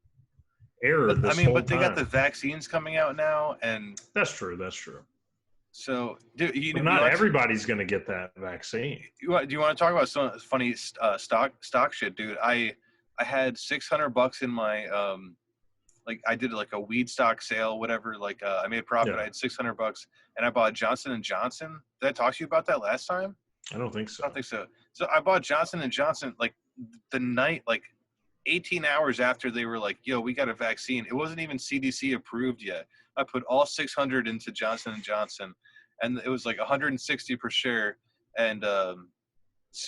era. But they got the vaccines coming out now, and that's true. That's true. So, dude, not everybody's going to get that vaccine. Do you want to talk about some funny stock shit, dude? I had $600 in my like, I did like a weed stock sale, whatever. Like, I made a profit. I had $600, and I bought Johnson & Johnson. Did I talk to you about that last time? I don't think so. I don't think so. So I bought Johnson & Johnson like the night, like 18 hours after they were like, yo, we got a vaccine. It wasn't even CDC approved yet. I put all 600 into Johnson & Johnson, and it was like 160 per share. And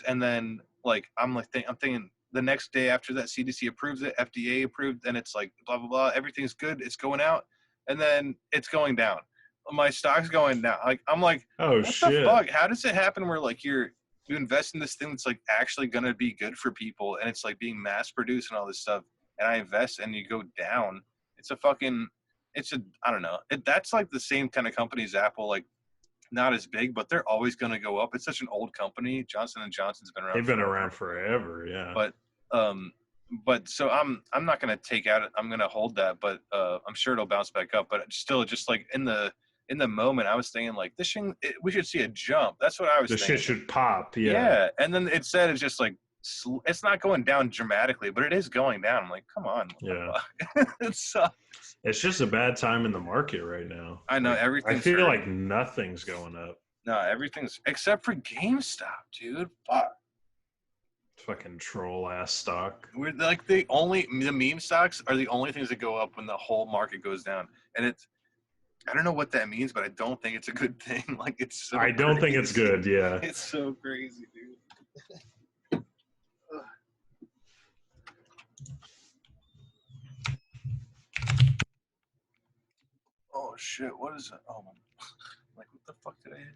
then, like, I'm thinking the next day after that, CDC approves it, FDA approved, and it's like blah blah blah, everything's good, it's going out, and then it's going down. My stock's going down. Like, I'm like, oh, what shit. the fuck? How does it happen where, like, you invest in this thing that's like actually gonna be good for people, and it's like being mass produced and all this stuff, and I invest and you go down? I don't know. That's like the same kind of company as Apple, like, not as big, but they're always going to go up. It's such an old company. Johnson & Johnson's been around. They've been around forever, yeah. But so I'm not going to take out it. I'm going to hold that, but I'm sure it'll bounce back up. But still, just like in the moment, I was thinking, like, this thing, we should see a jump. That's what I was thinking. The shit should pop, yeah. Yeah, and then it said it's just like, it's not going down dramatically, but it is going down. I'm like, come on. Yeah. It sucks. It's just a bad time in the market right now. I know, everything. I feel like nothing's going up. No, everything's except for GameStop, dude. Fuck. Fucking troll ass stock. We're like the meme stocks are the only things that go up when the whole market goes down, and I don't know what that means, but I don't think it's a good thing. Like, it's so I don't think it's good. Yeah. It's so crazy, dude. Oh shit! What is it? Oh, like, what the fuck did I hit?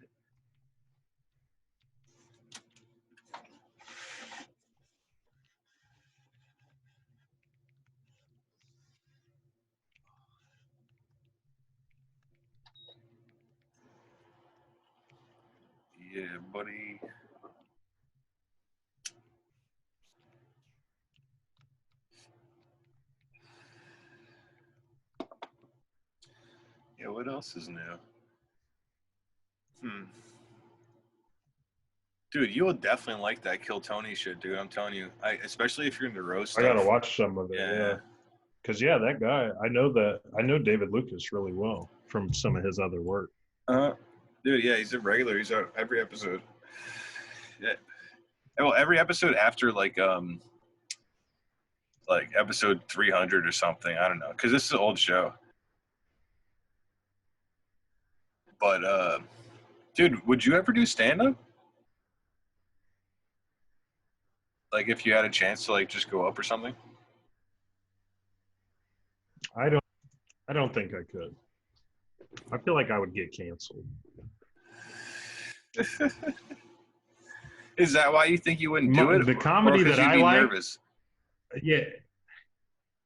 Yeah, buddy. Yeah, what else is new? Dude, you will definitely like that Kill Tony shit, dude. I'm telling you. Especially if you're into roast stuff. I gotta watch some of it, yeah. Because, yeah, that guy, I know David Lucas really well from some of his other work. Dude, yeah, he's a regular. He's on every episode. Yeah. Well, every episode after, like episode 300 or something. I don't know, because this is an old show. But, dude, would you ever do stand-up? Like, if you had a chance to, like, just go up or something? I don't think I could. I feel like I would get canceled. Is that why you think you wouldn't do it? The comedy that I like. Nervous? Yeah.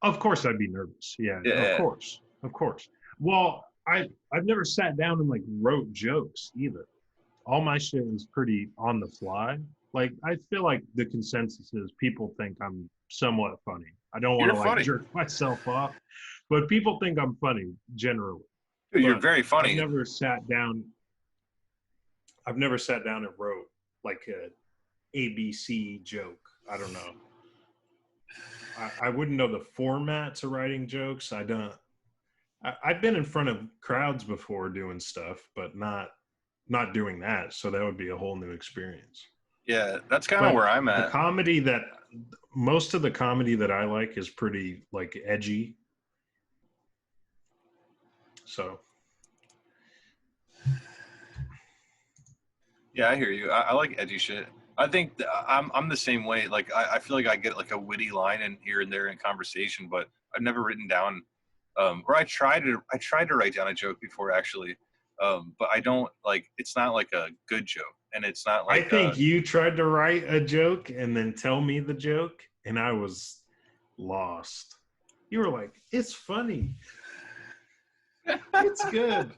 Of course I'd be nervous. Yeah. Of course. Well, I've never sat down and, like, wrote jokes either. All my shit is pretty on the fly. Like, I feel like the consensus is people think I'm somewhat funny. I don't want to, like, jerk myself off, but people think I'm funny generally. Dude, you're very funny. I've never sat down and wrote like ABC joke. I don't know. I wouldn't know the format to writing jokes. I've been in front of crowds before doing stuff, but not doing that. So that would be a whole new experience. Yeah, that's kind of where I'm at. Most of the comedy that I like is pretty like edgy. So. Yeah, I hear you. I like edgy shit. I think I'm the same way. Like I feel like I get like a witty line in here and there in conversation, but I've never written down. Or I tried to write down a joke before actually, but I don't like. It's not like a good joke, and it's not like. I think you tried to write a joke and then tell me the joke, and I was lost. You were like, "It's funny, it's good,"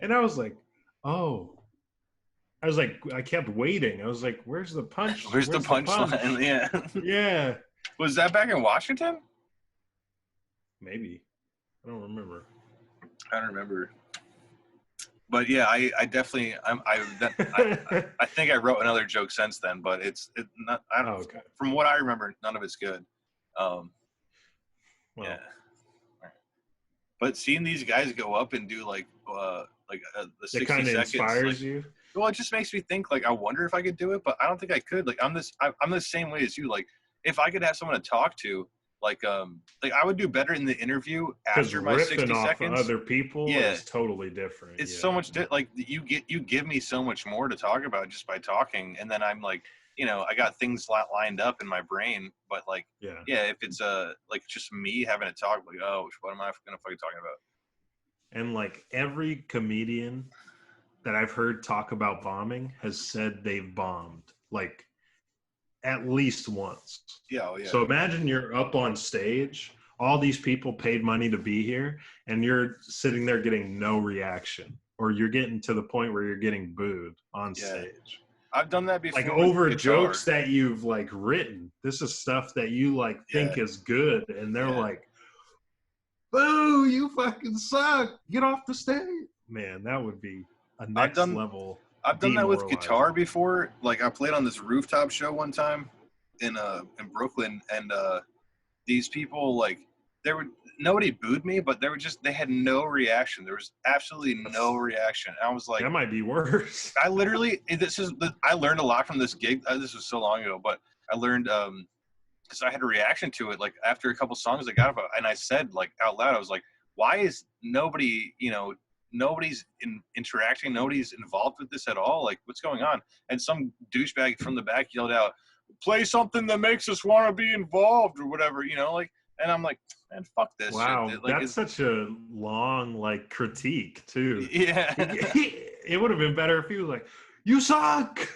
and I was like, "Oh." I was like, I kept waiting. I was like, "Where's the punch? Where's the punchline?" Punch? Yeah. Yeah. Was that back in Washington? Maybe. I don't remember. I don't remember. But yeah, I definitely I think I wrote another joke since then, but it's not. I don't. Okay. From what I remember, none of it's good. Well. Yeah. But seeing these guys go up and do like the 60 it kind of seconds, inspires you. Well, it just makes me think like I wonder if I could do it, but I don't think I could. Like I'm the same way as you. Like if I could have someone to talk to, like I would do better in the interview after my 60 off seconds. Other people is totally different. It's so much like you give me so much more to talk about just by talking, and then I'm like, I got things lined up in my brain, but like if it's like just me having to talk, like, oh, what am I gonna fucking talking about? And like every comedian that I've heard talk about bombing has said they've bombed like at least once. Yeah, oh, yeah. So imagine you're up on stage, all these people paid money to be here, and you're sitting there getting no reaction, or you're getting to the point where you're getting booed on stage. I've done that before. Like over jokes that you've like written. This is stuff that you like think is good, and they're like, "Boo! You fucking suck! Get off the stage!" Man, that would be a next level. I've done that with guitar before. Like I played on this rooftop show one time in Brooklyn, and these people like nobody booed me, but they had no reaction. There was absolutely no reaction. And I was like, that might be worse. I learned a lot from this gig. This was so long ago, but I learned because I had a reaction to it. Like after a couple songs I got up, and I said like out loud, I was like, why is nobody, nobody's interacting, nobody's involved with this at all, like what's going on? And some douchebag from the back yelled out, play something that makes us want to be involved or whatever, like, and I'm like, man, fuck this shit. Like, that's such a long like critique too. Yeah. It would have been better if he was like, you suck.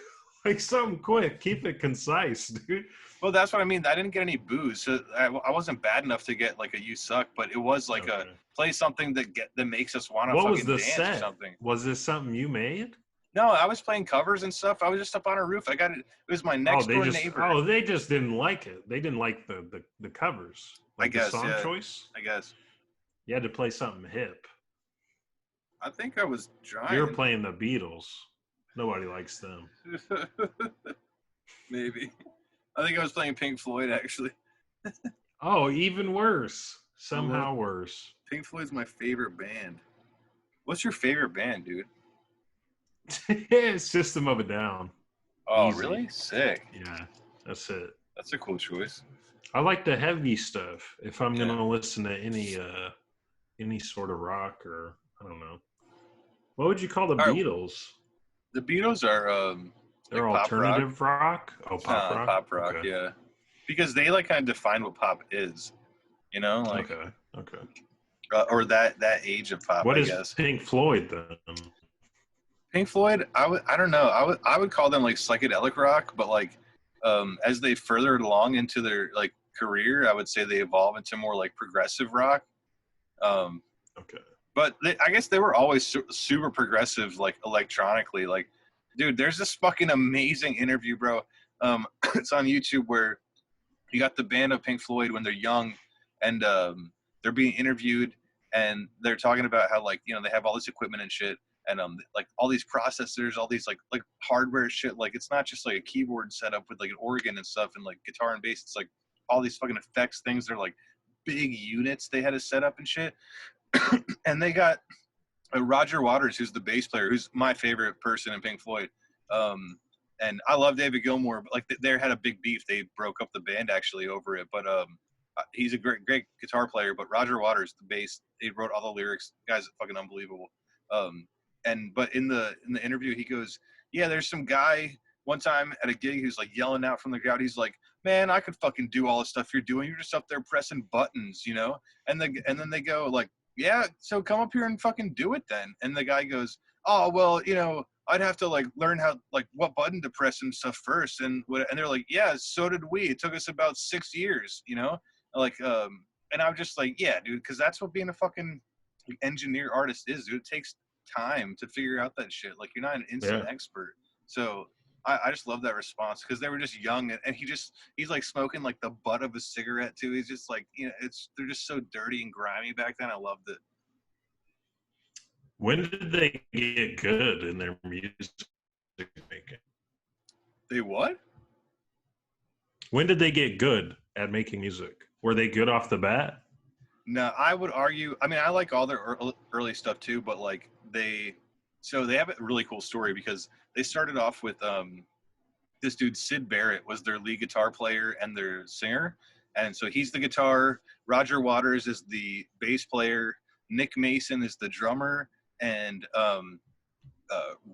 Like something quick, keep it concise, dude. Well, that's what I mean. I didn't get any boos, so I wasn't bad enough to get like a "you suck," but it was like a play something that makes us want to fucking dance set? Or something. Was this something you made? No, I was playing covers and stuff. I was just up on a roof. I got it. It was my next door neighbor. Oh, they just didn't like it. They didn't like the covers. Like I guess the song choice. I guess you had to play something hip. I think I was trying. You were playing the Beatles. Nobody likes them. Maybe. I think I was playing Pink Floyd, actually. Oh, even worse. Somehow worse. Pink Floyd's my favorite band. What's your favorite band, dude? System of a Down. Oh, Easy. Really? Sick. Yeah, that's it. That's a cool choice. I like the heavy stuff. If I'm gonna listen to any sort of rock or I don't know, what would you call the Beatles? The Beatles are they're like alternative rock. Oh, pop rock. Pop rock, okay. Yeah. Because they like kind of define what pop is, like okay. Or that age of pop. What I is guess. Pink Floyd then? Pink Floyd, I don't know. I would call them like psychedelic rock, but like as they furthered along into their like career, I would say they evolve into more like progressive rock. Okay. But I guess they were always super progressive, like electronically. Like, dude, there's this fucking amazing interview, bro. It's on YouTube where you got the band of Pink Floyd when they're young, and they're being interviewed, and they're talking about how like they have all this equipment and shit, and like all these processors, all these like hardware shit. Like it's not just like a keyboard setup with like an organ and stuff and like guitar and bass. It's like all these fucking effects things. They're like big units they had to set up and shit. And they got Roger Waters, who's the bass player, who's my favorite person in Pink Floyd. And I love David Gilmour, but like they had a big beef. They broke up the band actually over it. But he's a great guitar player. But Roger Waters, the bass, he wrote all the lyrics. The guy's fucking unbelievable. But in the interview, he goes, "Yeah, there's some guy one time at a gig who's like yelling out from the crowd. He's like, man, I could fucking do all the stuff you're doing. You're just up there pressing buttons, you know?" And then they go like, "Yeah, so come up here and fucking do it then." And the guy goes, "Oh, well, you know, I'd have to like learn how like what button to press and stuff first." And they're like, "Yeah, so did we. It took us about 6 years, you know?" Like and I'm just like, "Yeah, dude, because that's what being a fucking engineer artist is, dude. It takes time to figure out that shit. Like you're not an instant expert." So I just love that response because they were just young and he's like smoking like the butt of a cigarette too. He's just like, you know, they're just so dirty and grimy back then. I loved it. When did they get good in their music making? They what? When did they get good at making music? Were they good off the bat? No, I would argue. I mean, I like all their early stuff too, but like they have a really cool story because they started off with this dude Sid Barrett was their lead guitar player and their singer, and so he's the guitar. Roger Waters is the bass player. Nick Mason is the drummer, and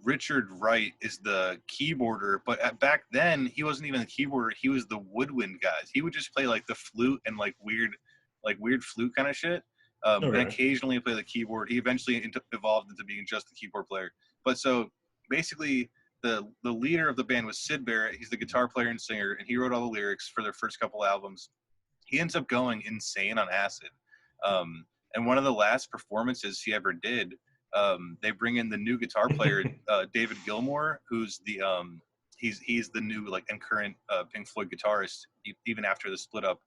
Richard Wright is the keyboarder. But back then, he wasn't even the keyboarder. He was the woodwind guy. He would just play like the flute and like weird flute kind of shit. And occasionally play the keyboard. He eventually evolved into being just the keyboard player. But so basically, the leader of the band was Sid Barrett. He's the guitar player and singer, and he wrote all the lyrics for their first couple albums. He ends up going insane on acid. And one of the last performances he ever did, they bring in the new guitar player, David Gilmour, who's the he's the new like and current Pink Floyd guitarist, even after the split up.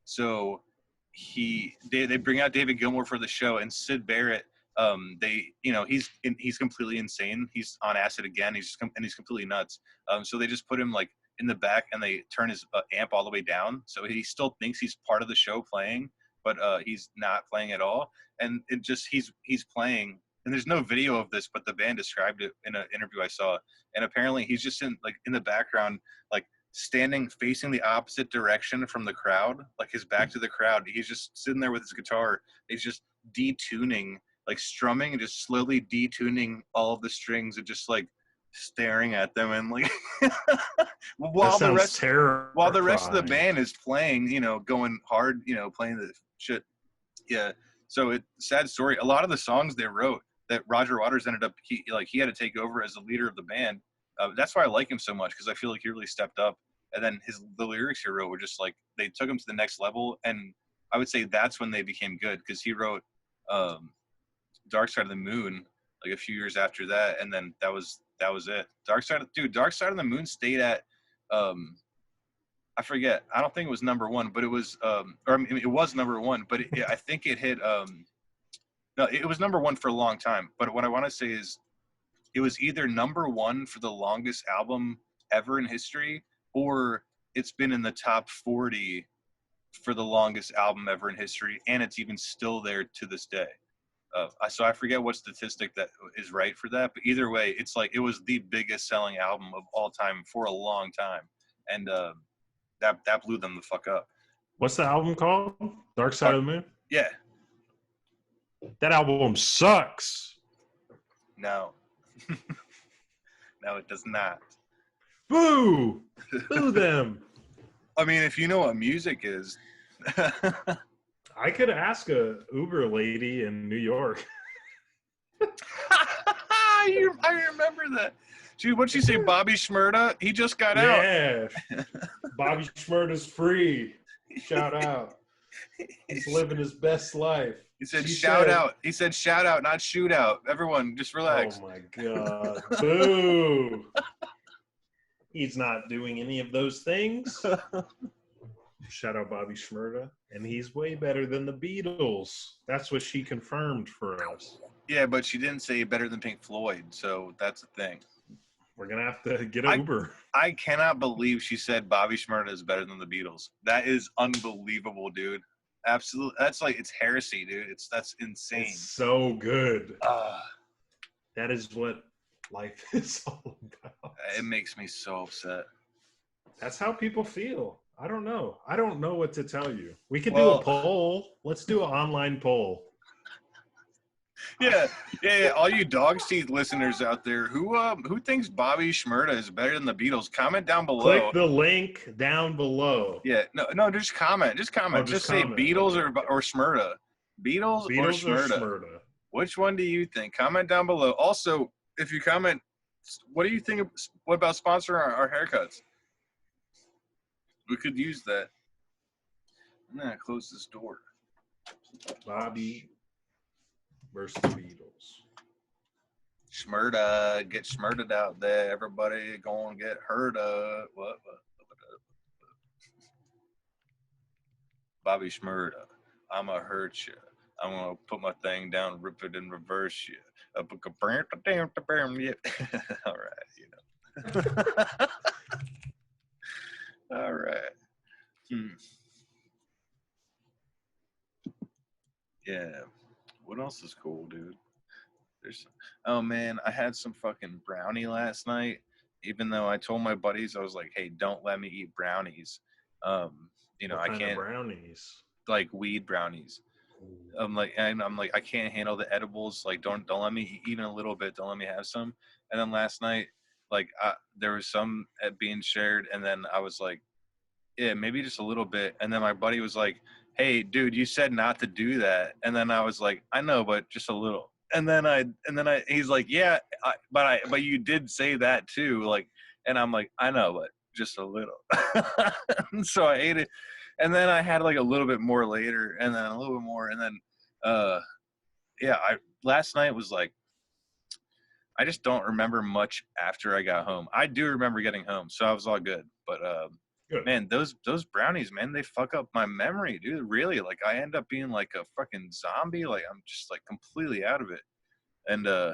So they bring out David Gilmour for the show, and Sid Barrett, he's completely insane. He's on acid again. He's completely nuts. So they just put him like in the back, and they turn his amp all the way down, so he still thinks he's part of the show playing, but he's not playing at all. And it just he's playing, and there's no video of this, but the band described it in an interview I saw. And apparently he's just in the background, like standing facing the opposite direction from the crowd, like his back to the crowd. He's just sitting there with his guitar. He's just detuning, like strumming and just slowly detuning all of the strings and just like staring at them and like while the rest of the band is playing, you know, going hard, you know, playing the shit. Yeah. So sad story. A lot of the songs they wrote that Roger Waters ended up he had to take over as the leader of the band. That's why I like him so much, because I feel like he really stepped up. And then the lyrics he wrote were just like, they took him to the next level. And I would say that's when they became good, because he wrote Dark Side of the Moon like a few years after that, and then that was it. Dark Side of the Moon stayed at I forget. I don't think it was number one, but it was it was number one, but I think it hit no, it was number one for a long time. But what I want to say is, it was either number one for the longest album ever in history, or it's been in the top 40 for the longest album ever in history, and it's even still there to this day. So I forget what statistic that is right for that, but either way, it's like it was the biggest selling album of all time for a long time, and that blew them the fuck up. What's the album called? Dark Side of the Moon? Yeah. That album sucks. No. No, it does not. Boo! Boo them. I mean, if you know what music is. I could ask a Uber lady in New York. I remember that. What'd she say, Bobby Shmurda? He just got out. Yeah. Bobby Shmurda's free. Shout out. He's living his best life. He said shout out. He said shout out, not shoot out. Everyone, just relax. Oh my God. Boo. He's not doing any of those things. Shout out Bobby Shmurda. And he's way better than the Beatles. That's what she confirmed for us. Yeah, but she didn't say better than Pink Floyd, so that's the thing. We're gonna have to get an Uber. I cannot believe she said Bobby Shmurda is better than the Beatles. That is unbelievable, dude. Absolutely, that's like it's heresy, dude. That's insane. It's so good. That is what life is all about. It makes me so upset. That's how people feel. I don't know. I don't know what to tell you. We could do a poll. Let's do an online poll. Yeah. All you Dog's Teeth listeners out there, who thinks Bobby Shmurda is better than the Beatles? Comment down below. Click the link down below. Yeah, no, just comment. Just comment. Just say Beatles or Shmurda. Beatles or Shmurda. Which one do you think? Comment down below. Also, if you comment, what do you think? What about sponsoring our haircuts? We could use that. I'm gonna close this door. Bobby versus the Beatles. Shmurda, get Shmurda out there. Everybody gonna get hurt. What? Bobby Shmurda, I'ma hurt you. I'm gonna put my thing down, rip it and reverse you. All right, you know. All right. Yeah. What else is cool, dude? Oh man, I had some fucking brownie last night. Even though I told my buddies, I was like, "Hey, don't let me eat brownies." You know, what I can't. Brownies. Like weed brownies. I'm like, I can't handle the edibles. Like, don't let me eat even a little bit. Don't let me have some. And then last night, like, there was some being shared, and then I was like, yeah, maybe just a little bit. And then my buddy was like, hey, dude, you said not to do that. And then I was like, I know, but just a little. And then he's like, yeah, but you did say that too. Like, and I'm like, I know, but just a little. So I ate it. And then I had like a little bit more later, and then a little bit more. And then, last night was like, I just don't remember much after I got home. I do remember getting home, so I was all good. But, good. Man, those brownies, man, they fuck up my memory, dude. Really, like I end up being like a fucking zombie. Like I'm just like completely out of it. And I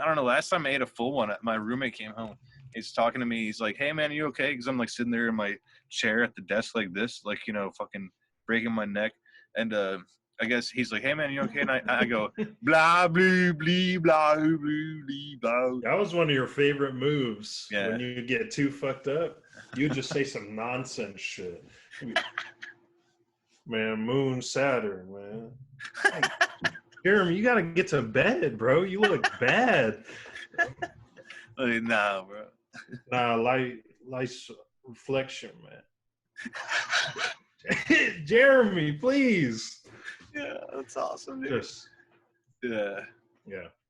don't know. Last time I ate a full one, my roommate came home. He's talking to me. He's like, "Hey, man, are you okay?" Because I'm like sitting there in my chair at the desk like this, like fucking breaking my neck. And I guess he's like, "Hey, man, you okay?" And I go, "Blah blah blah blah blah blah." That was one of your favorite moves. Yeah. When you get too fucked up, you just say some nonsense shit. Man, Moon, Saturn, man. Like, Jeremy, you gotta get to bed, bro. You look bad. Like, nah, bro. Nah, light reflection, man. Jeremy, please. Yeah, that's awesome, dude. Yeah.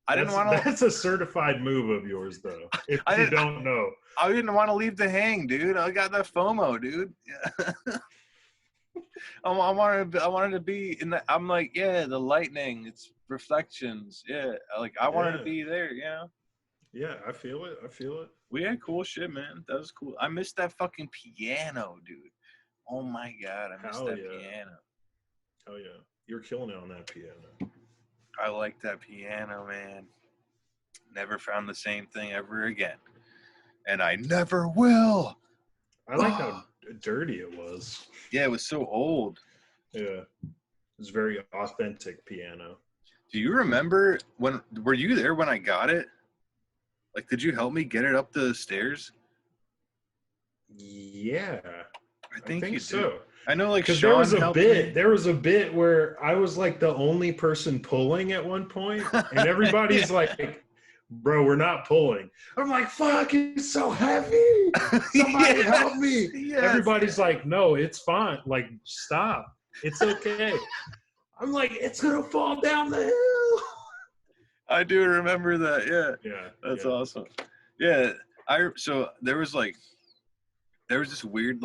I didn't want to. That's a certified move of yours, though. If you don't know, I didn't want to leave the hang, dude. I got that FOMO, dude. Yeah. I wanted to be in the. I'm like, yeah, the lightning. It's reflections. Yeah, like I wanted to be there. You know. Yeah, I feel it. We had cool shit, man. That was cool. I missed that fucking piano, dude. Oh my god, I missed piano. Hell yeah, you're killing it on that piano. I like that piano, man. Never found the same thing ever again, and I never will. I like how dirty it was. Yeah, it was so old. Yeah, it was very authentic piano. Do you remember were you there when I got it? Like, did you help me get it up the stairs? Yeah, I think you so. Did. I know, like, because there was a bit where I was like the only person pulling at one point, and everybody's like, "Bro, we're not pulling." I'm like, "Fuck, it's so heavy! Somebody help me!" Yes. Everybody's like, "No, it's fine. Like, stop. It's okay." I'm like, "It's gonna fall down the hill." I do remember that. Yeah. That's awesome. Yeah. So there was this weird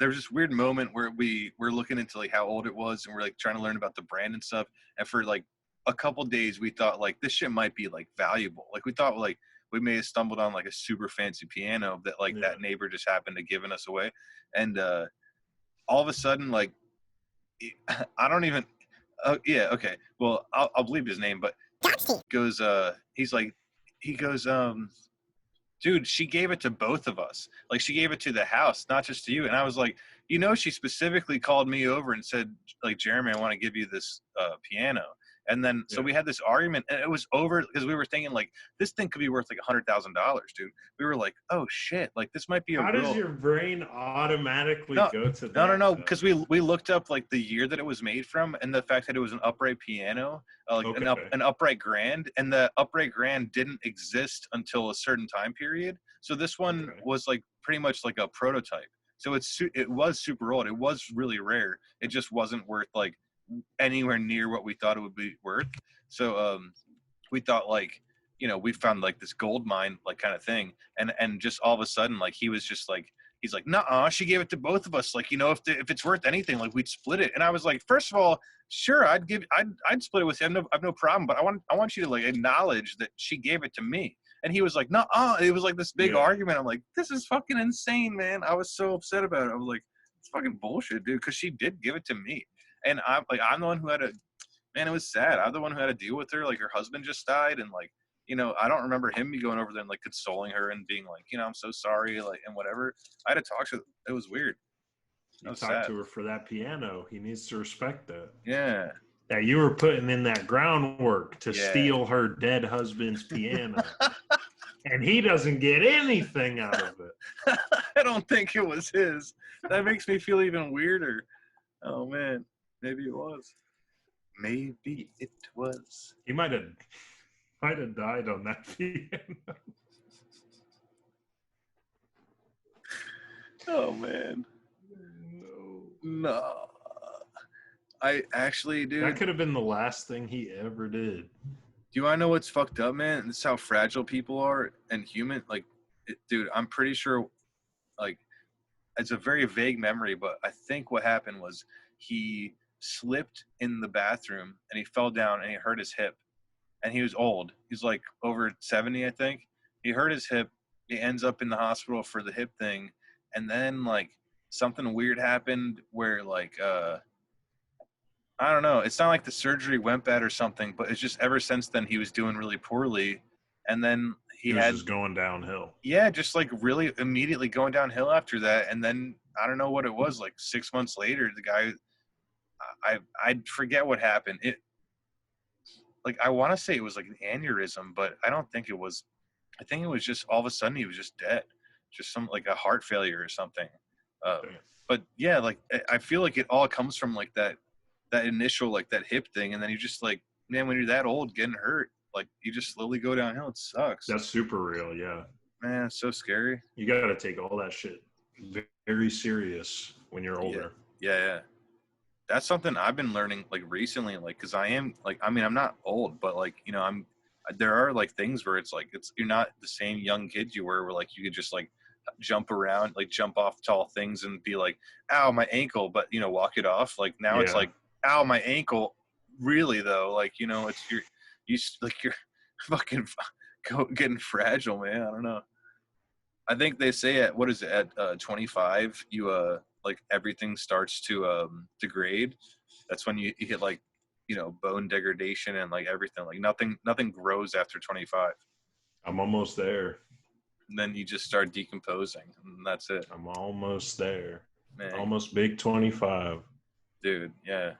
there was this weird moment where we were looking into like how old it was, and we're like trying to learn about the brand and stuff. And for like a couple days, we thought like this shit might be like valuable. Like we thought like we may have stumbled on like a super fancy piano that like that neighbor just happened to giving us away. And all of a sudden, like I don't even. Yeah, okay. Well, I'll believe his name, but goes he goes dude, she gave it to both of us. Like, she gave it to the house, not just to you. And I was like, she specifically called me over and said, like, Jeremy, I want to give you this piano. And then, so we had this argument, and it was over because we were thinking, like, this thing could be worth like $100,000, dude. We were like, oh shit, like, this might be a How real. does your brain automatically go to that? No, because we looked up like the year that it was made from, and the fact that it was an upright piano, an upright grand, and the upright grand didn't exist until a certain time period. So this one was like pretty much like a prototype. So it was super old. It was really rare. It just wasn't worth like anywhere near what we thought it would be worth. So we thought, like, we found like this gold mine, like, kind of thing, and just all of a sudden, like, he was just like, he's like, nuh-uh, she gave it to both of us, like, if it's worth anything, like, we'd split it. And I was like, first of all, sure, I'd split it with you. I've no problem, but I want you to, like, acknowledge that she gave it to me. And he was like, nuh-uh. It was like this big argument. I'm like, this is fucking insane, man. I was so upset about it. I was like, it's fucking bullshit, dude, because she did give it to me. And I'm the one who had man, it was sad. I'm the one who had to deal with her. Like, her husband just died, and, like, I don't remember him going over there and, like, consoling her and being like, I'm so sorry, like, and whatever. I had to talk to her. It was weird. You talked to her for that piano. He needs to respect that. Yeah. Yeah, you were putting in that groundwork to steal her dead husband's piano. And he doesn't get anything out of it. I don't think it was his. That makes me feel even weirder. Oh, man. Maybe it was. Maybe it was. He might have died on that piano. Oh, man. No. I actually, dude. That could have been the last thing he ever did. Do you want to know what's fucked up, man? This is how fragile people are and human. Like, dude, I'm pretty sure, like, it's a very vague memory, but I think what happened was he slipped in the bathroom and he fell down and he hurt his hip. And he was old. He's like over 70, I think. He hurt his hip. He ends up in the hospital for the hip thing. And then, like, something weird happened where, like, I don't know. It's not like the surgery went bad or something, but it's just ever since then he was doing really poorly. And then he was just going downhill. Yeah, just like really immediately going downhill after that. And then I don't know what it was, like 6 months later, the guy, I forget what happened. Like, I want to say it was like an aneurysm, but I don't think it was. I think it was just all of a sudden he was just dead, just some like a heart failure or something. But yeah, like I feel like it all comes from like that initial, like that hip thing, and then you just like, man, when you're that old, getting hurt, like you just slowly go downhill. It sucks. That's super real, yeah. Man, it's so scary. You got to take all that shit very serious when you're older. Yeah. That's something I've been learning like recently, like, because I am like, I mean, I'm not old, but like, there are like things where it's like, you're not the same young kid you were, where like you could just like jump around, like jump off tall things and be like, ow, my ankle, but walk it off. Like now it's like, ow, my ankle. Really though, like, it's you're fucking getting fragile, man. I don't know. I think they say at 25, you like everything starts to degrade. That's when you hit like bone degradation and like everything, like nothing grows after 25. I'm almost there. And then you just start decomposing, and that's it. I'm almost there, man. Almost big 25, dude. Yeah,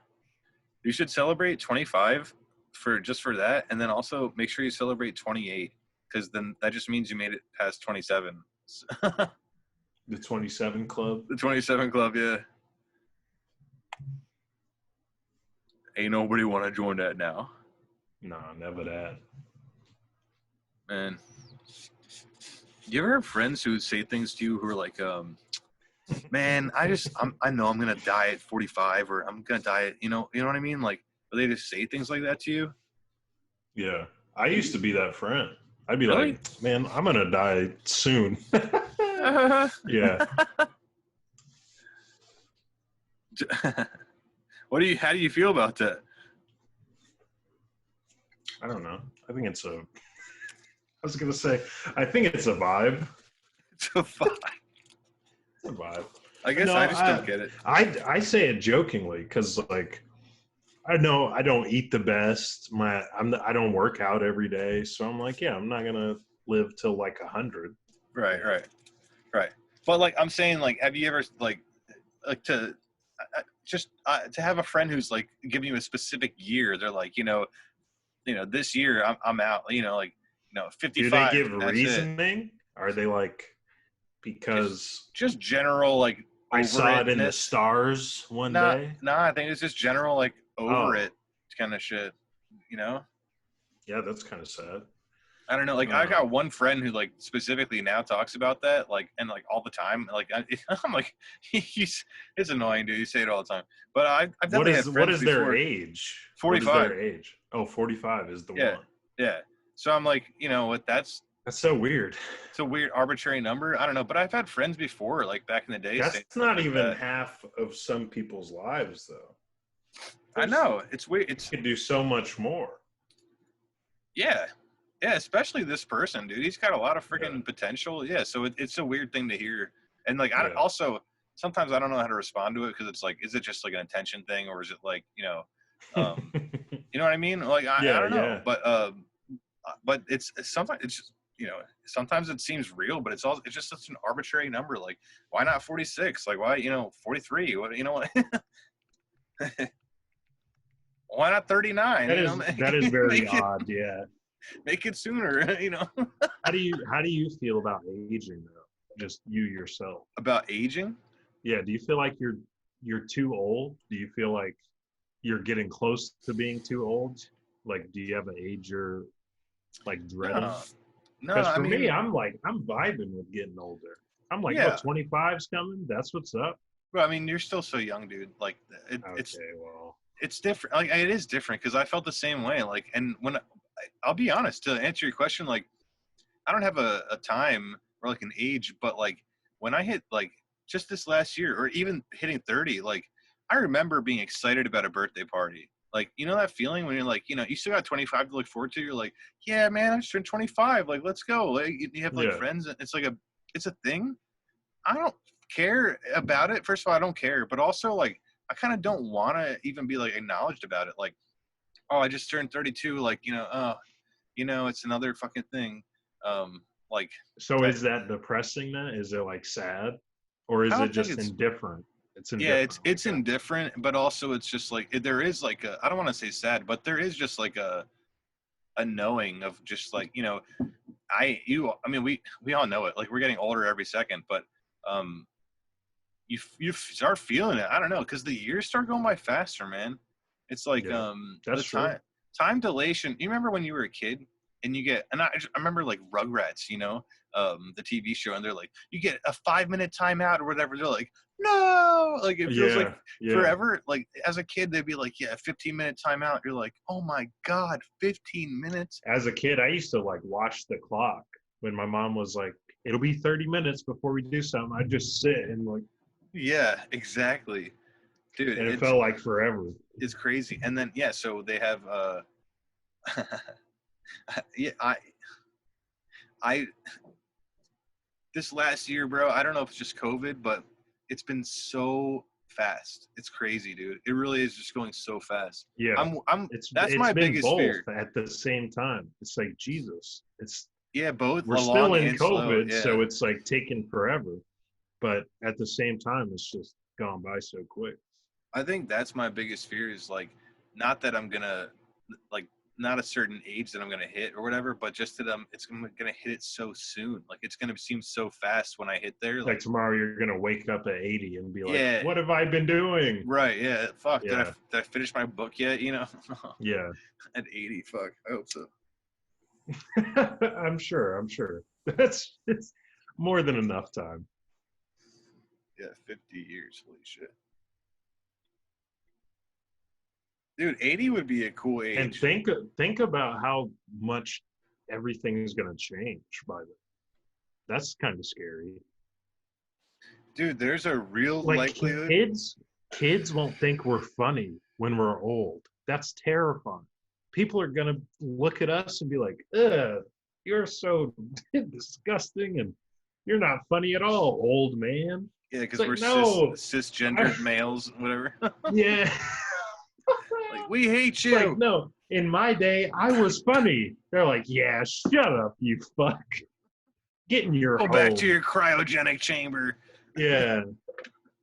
you should celebrate 25 for that, and then also make sure you celebrate 28, because then that just means you made it past 27. The 27 club? The 27 club, yeah. Ain't nobody want to join that now. Nah, never that. Man. You ever have friends who say things to you who are like, man, I know I'm going to die at 45, or I'm going to die at, you know what I mean? Like, they just say things like that to you? Yeah. I used to be that friend. I'd be like, man, I'm going to die soon. Yeah. How do you feel about that? I don't know. I think it's I was going to say, I think it's a vibe. It's a vibe. It's a vibe. I guess I just don't get it. I say it jokingly because, like, I know I don't eat the best. I don't work out every day, so I'm like, yeah, I'm not gonna live till like 100. Right, right. But like I'm saying, like, have you ever like to just to have a friend who's like giving you a specific year? They're like, this year I'm out. Like, 55. Do they give That's it. reasoning? Are they like because Just general like I saw it in the over-itness? stars one day? No, I think it's just general like over Oh. it kind of shit. Yeah, that's kind of sad. I don't know. Like, I got one friend who like specifically now talks about that, like, and like all the time. Like, I'm like, it's annoying, dude. You say it all the time. But I've definitely had friends what is their before. age? 45. What is their age? Oh, 45 is the one. Yeah. So I'm like, what? That's so weird. It's a weird arbitrary number. I don't know. But I've had friends before, like back in the day. That's not even half of some people's lives, though. I know. It's weird. You could do so much more. Yeah. Yeah, especially this person, dude. He's got a lot of freaking potential. Yeah, so it's a weird thing to hear. And like, also sometimes I don't know how to respond to it because it's like, is it just like an attention thing or is it like, you know what I mean? Like, I don't know. But it's sometimes it's just, sometimes it seems real, but it's just such an arbitrary number. Like, why not 46? Like, why 43? What why not 39? That is very odd. Yeah. Make it sooner, How do you feel about aging though? Just you yourself. About aging? Yeah. Do you feel like you're too old? Do you feel like you're getting close to being too old? Like, do you have an age you're like dreading? No, because for me, I'm vibing with getting older. I'm like, 25's coming. That's what's up. Well, I mean, you're still so young, dude. Like, it's different. Like, it is different because I felt the same way. Like, and when I'll be honest, to answer your question, like, I don't have a time or like an age, but like when I hit like just this last year or even hitting 30, like I remember being excited about a birthday party. Like, that feeling when you're like, you still got 25 to look forward to. You're like, yeah, man, I just turned 25. Like, let's go. Like, you have like friends, and it's like it's a thing. I don't care about it. First of all, I don't care, but also like I kind of don't want to even be like acknowledged about it. Like, oh, I just turned 32. Like, it's another fucking thing. Like. So is that depressing then? Is it like sad, or is it just indifferent? It's indifferent. Yeah, it's indifferent, but also it's just like there is like I don't want to say sad, but there is just like a knowing of just like we all know it. Like, we're getting older every second, but you start feeling it. I don't know, because the years start going by faster, man. It's like that's true. Time dilation. You remember when you were a kid and I remember like Rugrats, the TV show, and they're like, you get a 5-minute timeout or whatever. They're like, no, like it feels like forever. Like as a kid, they'd be like, 15-minute timeout. You're like, oh my God, 15 minutes. As a kid, I used to like watch the clock when my mom was like, it'll be 30 minutes before we do something. I'd just sit and like. Yeah, exactly. Dude, and it felt like forever. It's crazy. And then so they have I this last year, bro, I don't know if it's just COVID, but it's been so fast. It's crazy, dude. It really is just going so fast. Yeah. That's my biggest fear. At the same time. It's like, Jesus. Both. We're still in COVID, so it's like taking forever. But at the same time, it's just gone by so quick. I think that's my biggest fear is like, not that I'm gonna like, not a certain age that I'm gonna hit or whatever, but just that it's gonna hit it so soon. Like, it's gonna seem so fast when I hit there. Like tomorrow, you're gonna wake up at 80 and be like, "What have I been doing?" Right? Yeah. Fuck. Yeah. Did I finish my book yet? Yeah. At 80, fuck. I hope so. I'm sure. It's more than enough time. Yeah, 50 years. Holy shit. Dude, 80 would be a cool age. And think about how much everything is going to change by then. That's kind of scary. Dude, there's a real likelihood. Kids won't think we're funny when we're old. That's terrifying. People are going to look at us and be like, ugh, you're so disgusting and you're not funny at all, old man. Yeah, because we're cisgendered males, whatever. Yeah. Like, We hate It's you. like, no, in my day, I was funny. They're like, yeah, shut up, you fuck. Get in your Go hole. back to your cryogenic chamber. Yeah.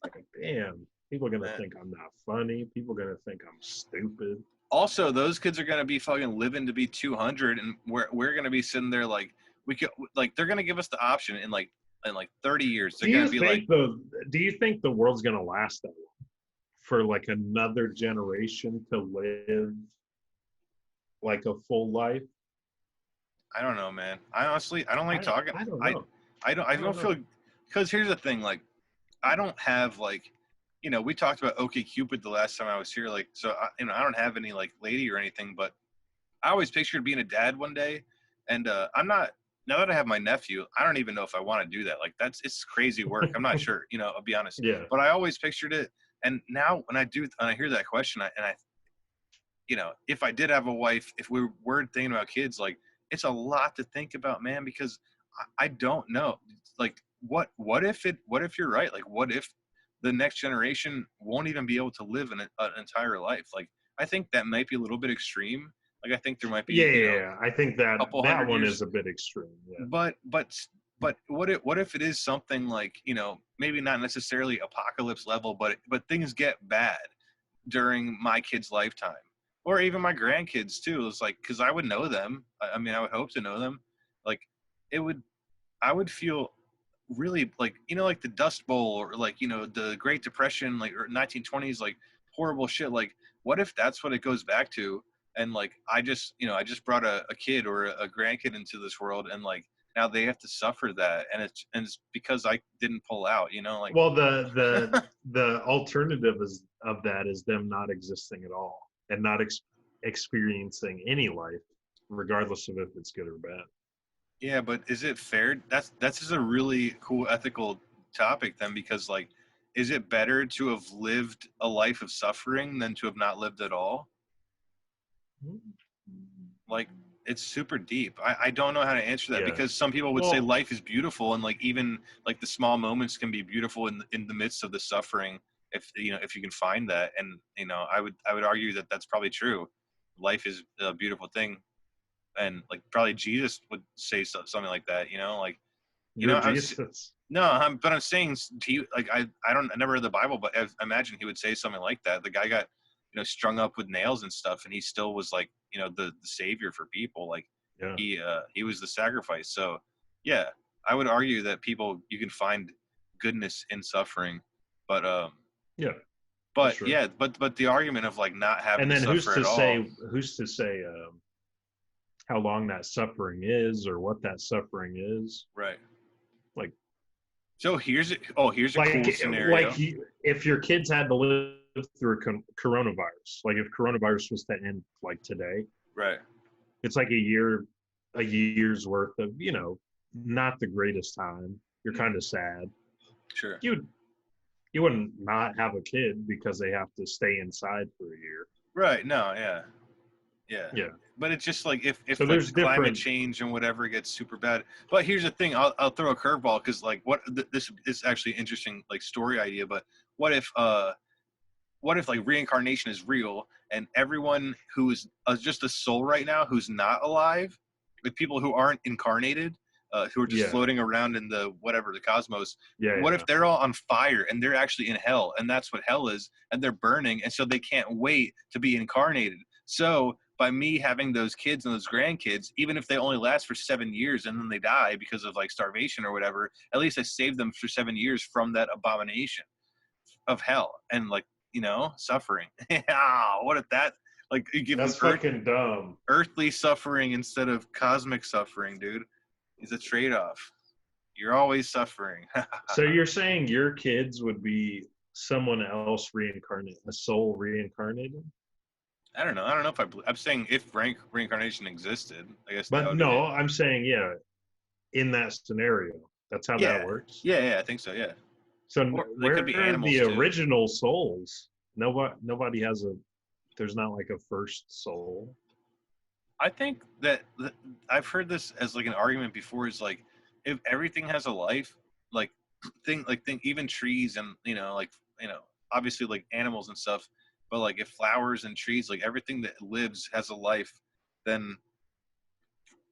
Like, damn. People are going to Man. think I'm not funny. People are going to think I'm stupid. Also, those kids are gonna be fucking living to be 200, and we're gonna be sitting there like they're gonna give us the option in 30 years. They're gonna be like, Do you think the world's going to last that long? For like another generation to live like a full life? I don't know, man. I don't like talking. I don't know. I don't feel, because here's the thing, like, I don't have like, we talked about OkCupid the last time I was here, like, so I don't have any like lady or anything, but I always pictured being a dad one day, and I'm not. Now that I have my nephew, I don't even know if I want to do that. Like, it's crazy work. I'm not sure, I'll be honest. Yeah. But I always pictured it, and now when I hear that question, if I did have a wife, if we were thinking about kids, like, it's a lot to think about, man, because I don't know. Like, what if you're right? Like, what if the next generation won't even be able to live an entire life? Like, I think that might be a little bit extreme. Like, I think there might be I think that one years. is a bit extreme. Yeah. But what if it is something like, maybe not necessarily apocalypse level, but things get bad during my kids' lifetime, or even my grandkids too. It's like, because I would know them. I mean, I would hope to know them. Like, I would feel really like, like the Dust Bowl, or like, the Great Depression, like, or 1920s, like, horrible shit. Like, what if that's what it goes back to? And like, I just brought a kid or a grandkid into this world, and like, now they have to suffer that, and it's because I didn't pull out, like. Well, the alternative of that is them not existing at all and not experiencing any life, regardless of if it's good or bad. Yeah, but is it fair? That's just a really cool ethical topic then, because like, is it better to have lived a life of suffering than to have not lived at all? Like, it's super deep. I don't know how to answer that, because some people would say life is beautiful, and like, even like the small moments can be beautiful in the midst of the suffering, if you can find that. And I would argue that that's probably true. Life is a beautiful thing, and like, probably Jesus would say something like that. Like, Jesus. But I'm saying to you, like, I never read the Bible, but I imagine he would say something like that. The guy got strung up with nails and stuff, and he still was like, the savior for people. Like, he was the sacrifice. So yeah, I would argue that you can find goodness in suffering, but but the argument of like not having, and then who's to say how long that suffering is, or what that suffering is, right? Like, so here's a cool scenario. Like, if your kids had to live through coronavirus, like if coronavirus was to end like today, right? It's like a year's worth of, not the greatest time. You're kind of sad. Sure. You wouldn't not have a kid because they have to stay inside for a year. Right. No. Yeah. But it's just like, if so like, climate change and whatever gets super bad. But here's the thing, I'll throw a curveball, because like, this is actually an interesting like story idea. But what if like reincarnation is real, and everyone who is just a soul right now who's not alive, with people who aren't incarnated, who are just floating around in the cosmos, what if they're all on fire and they're actually in hell, and that's what hell is, and they're burning, and so they can't wait to be incarnated? So by me having those kids and those grandkids, even if they only last for 7 years and then they die because of like starvation or whatever, at least I saved them for 7 years from that abomination of hell and like, suffering. What if that, like, you give them fucking dumb earthly suffering instead of cosmic suffering, dude? Is a trade-off. You're always suffering. So you're saying your kids would be someone else reincarnated, a soul reincarnated? I don't know if I'm saying if reincarnation existed, I guess. But no, I'm saying, in that scenario, that's how that works. Yeah, I think so. Yeah. So where could be the original souls? Nobody has there's not like a first soul. I think that I've heard this as like an argument before, is like, if everything has a life, think even trees and obviously like animals and stuff, But like if flowers and trees, like everything that lives has a life, then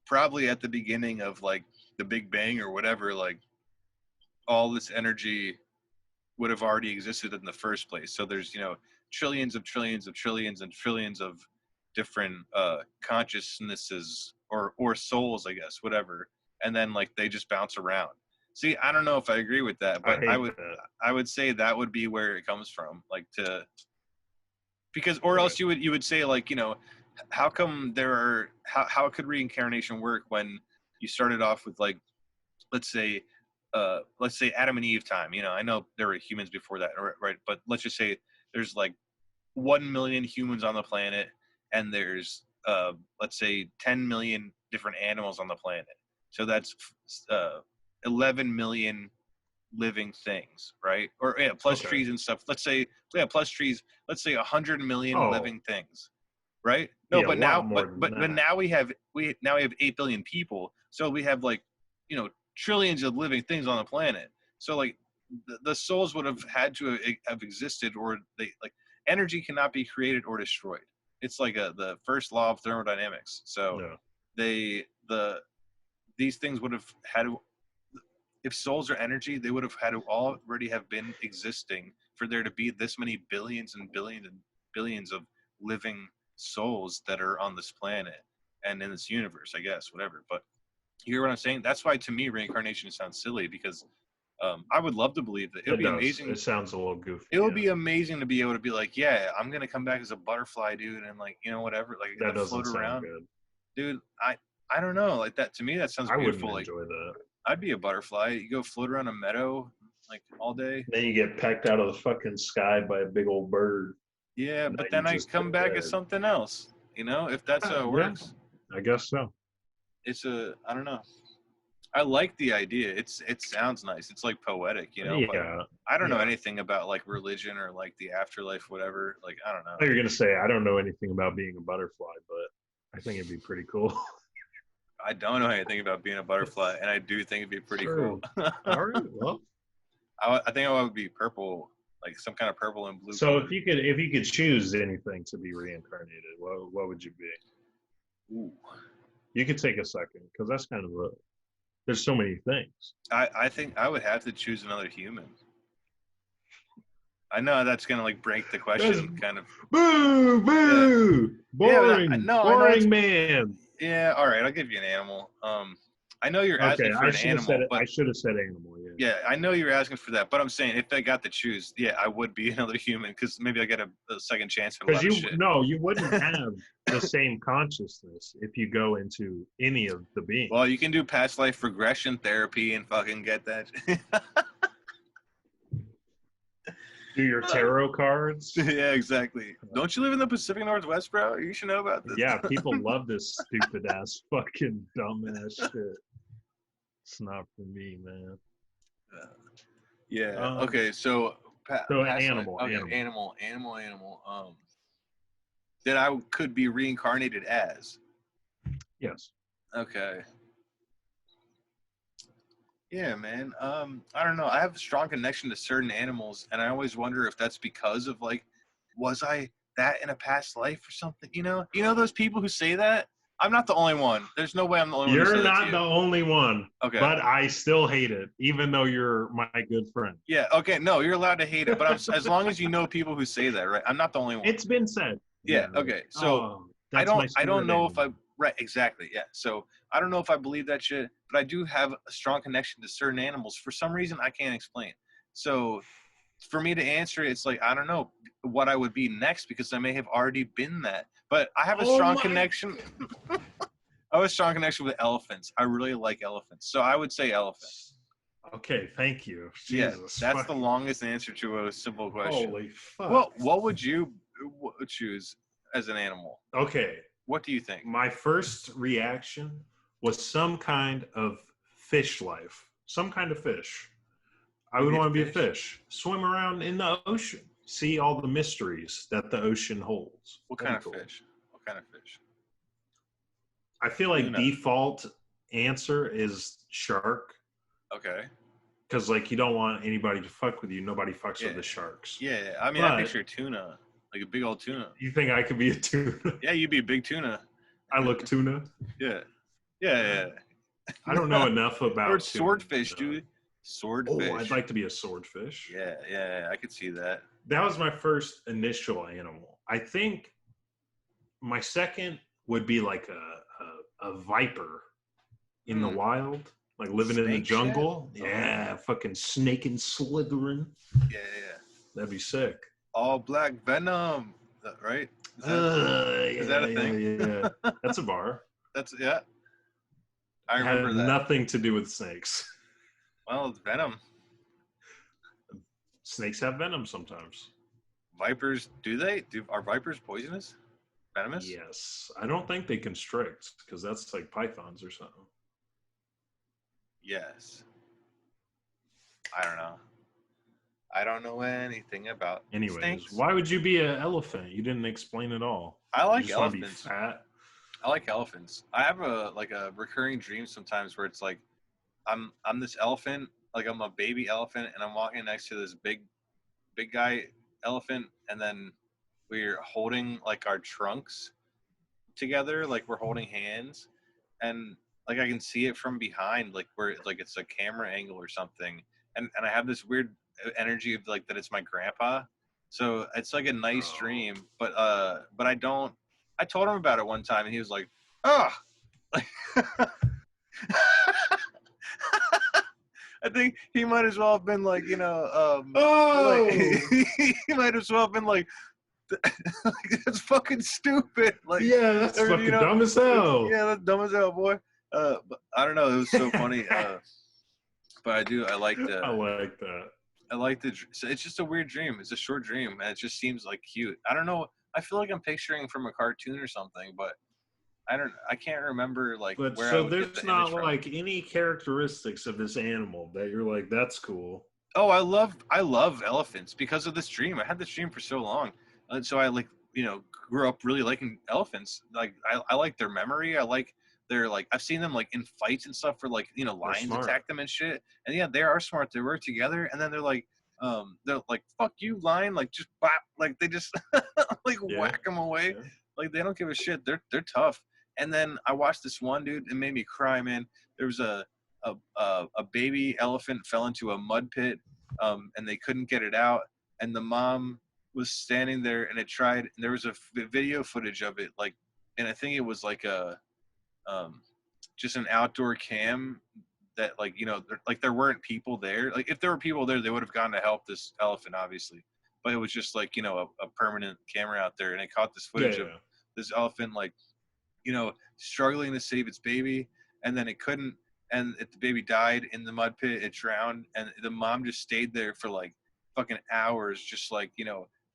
probably at the beginning of like the Big Bang or whatever, like all this energy would have already existed in the first place. So there's, you know, trillions of trillions of trillions and trillions of different consciousnesses or souls, I guess, whatever. And then like they just bounce around. See, I don't know if I agree with that, but I would say that would be where it comes from, like because or else you would say like, you know, how come how could reincarnation work when you started off with like, let's say Adam and Eve time. You know, I know there were humans before that, right? But let's just say there's like 1 million humans on the planet, and there's let's say 10 million different animals on the planet. So that's 11 million living things, right? Or yeah, plus trees and stuff. Let's say plus trees. Let's say 100 million living things, right? No, but now now we have 8 billion people. So we have like, you know, trillions of living things on the planet. So like the souls would have had to have existed, or they like energy cannot be created or destroyed. It's like the first law of thermodynamics. So these things would have had to, if souls are energy, they would have had to already have been existing for there to be this many billions and billions and billions of living souls that are on this planet and in this universe, I guess, whatever. But you hear what I'm saying? That's why to me reincarnation sounds silly, because I would love to believe that. It would be amazing. It sounds a little goofy. It would be amazing to be able to be like, yeah, I'm gonna come back as a butterfly, dude, and like, you know, whatever, like that doesn't float sound around. good. Dude, I don't know, like that to me that sounds beautiful. I wouldn't enjoy that. I'd be a butterfly. You go float around a meadow like all day. Then you get pecked out of the fucking sky by a big old bird. Yeah, but then I come back as something else. You know, if that's how it works. I guess so. I don't know. I like the idea. It sounds nice. It's like poetic, you know. Yeah. But I don't know anything about like religion or like the afterlife, whatever. Like I don't know. You're gonna say I don't know anything about being a butterfly, but I think it'd be pretty cool. I don't know anything about being a butterfly, and I do think it'd be pretty cool. All right. Well, I think I would be purple, like some kind of purple and blue. So color. if you could choose anything to be reincarnated, what would you be? Ooh. You could take a second, because that's kind of there's so many things. I think I would have to choose another human. I know that's gonna like break the question, kind of. Boo, boo, boring, boring man. Yeah, all right, I'll give you an animal. I know you're asking for an animal, but I should have said animal. Yeah, I know you're asking for that, but I'm saying if I got to choose, yeah, I would be another human, because maybe I get a second chance at a lot of shit. No, you wouldn't have the same consciousness if you go into any of the beings. Well, you can do past life regression therapy and fucking get that. Do your tarot cards. Yeah, exactly. Don't you live in the Pacific Northwest, bro? You should know about this. Yeah, people love this stupid ass fucking dumbass shit. It's not for me, man. Yeah. Okay. So animal. Okay, animal. That I could be reincarnated as. Yes. Okay. Yeah, man. I don't know. I have a strong connection to certain animals, and I always wonder if that's because of like, was I that in a past life or something? You know those people who say that. I'm not the only one. There's no way I'm the only one. You're not the only one. Okay. But I still hate it, even though you're my good friend. Yeah. Okay. No, you're allowed to hate it, but as long as you know people who say that, right? I'm not the only one. It's been said. Yeah. Okay. So I don't know if I. Right. Exactly. Yeah. So I don't know if I believe that shit, but I do have a strong connection to certain animals for some reason I can't explain. So for me to answer it, it's like I don't know what I would be next, because I may have already been that. But I have a strong connection. I have a strong connection with elephants. I really like elephants. So I would say elephant. Okay, thank you. Jesus, yeah, that's the longest answer to a simple question. Holy fuck. Well, what would you choose as an animal? Okay. What do you think? My first reaction was some kind of fish life. Some kind of fish. I would want to be a fish. Swim around in the ocean. See all the mysteries that the ocean holds. What kind of fish? What kind of fish? I feel like default answer is shark. Okay. Because like you don't want anybody to fuck with you. Nobody fucks with the sharks. Yeah, I mean, I picture tuna. like a big old tuna. You think I could be a tuna? Yeah, you'd be a big tuna. I look tuna. Yeah. Yeah. I don't know enough about Or tuna. swordfish, dude. Swordfish. Oh, I'd like to be a swordfish. Yeah, I could see that. That was my first initial animal. I think my second would be like a viper in the wild, like living in the jungle. Shit? Yeah, fucking snaking, slithering. Yeah. That'd be sick. All black venom, right? Is that a thing? Yeah. That's a bar. I remember had that. Nothing to do with snakes. Well, it's venom. Snakes have venom sometimes. Vipers, are vipers poisonous? Venomous? Yes. I don't think they constrict because that's like pythons or something. Yes. I don't know. I don't know anything about Anyways, snakes. why would you be an elephant? You didn't explain at all. I like you just want elephants. to be fat? I like elephants. I have a recurring dream sometimes where it's like I'm this elephant, like I'm a baby elephant, and I'm walking next to this big guy elephant, and then we're holding like our trunks together, like we're holding hands, and like I can see it from behind, like where like it's a camera angle or something, and I have this weird energy of like that it's my grandpa, so it's like a nice dream, but I don't. I told him about it one time, and he was like, "Oh." Like, I think he might as well have been like, you know, like, he might as well have been like, that's fucking stupid. Like, yeah, that's fucking you know, dumb as hell. Yeah, that's dumb as hell, boy. But I don't know. It was so funny. But I like the. I like that. I like the. So it's just a weird dream. It's a short dream, and it just seems like cute. I don't know. I feel like I'm picturing from a cartoon or something, but I can't remember like but where. So I would there's get the not image from. like any characteristics of this animal that you're like, that's cool. Oh, I love elephants because of this dream. I had this dream for so long, and so I like grew up really liking elephants. Like I like their memory. I like their like I've seen them like in fights and stuff where like lions attack them and shit. And yeah, they are smart. They work together, and then they're like fuck you, lion, like just bop, like they just like whack them away. Yeah. Like they don't give a shit. They're tough. And then I watched this one dude. It made me cry, man. There was a baby elephant fell into a mud pit, and they couldn't get it out. And the mom was standing there, and and there was a video footage of it, like, and I think it was like just an outdoor cam that, like, there weren't people there. Like, if there were people there, they would have gone to help this elephant, obviously. But it was just like, a permanent camera out there, and it caught this footage of this elephant, like, struggling to save its baby, and then it couldn't. And the baby died in the mud pit. It drowned, and the mom just stayed there for like fucking hours, just like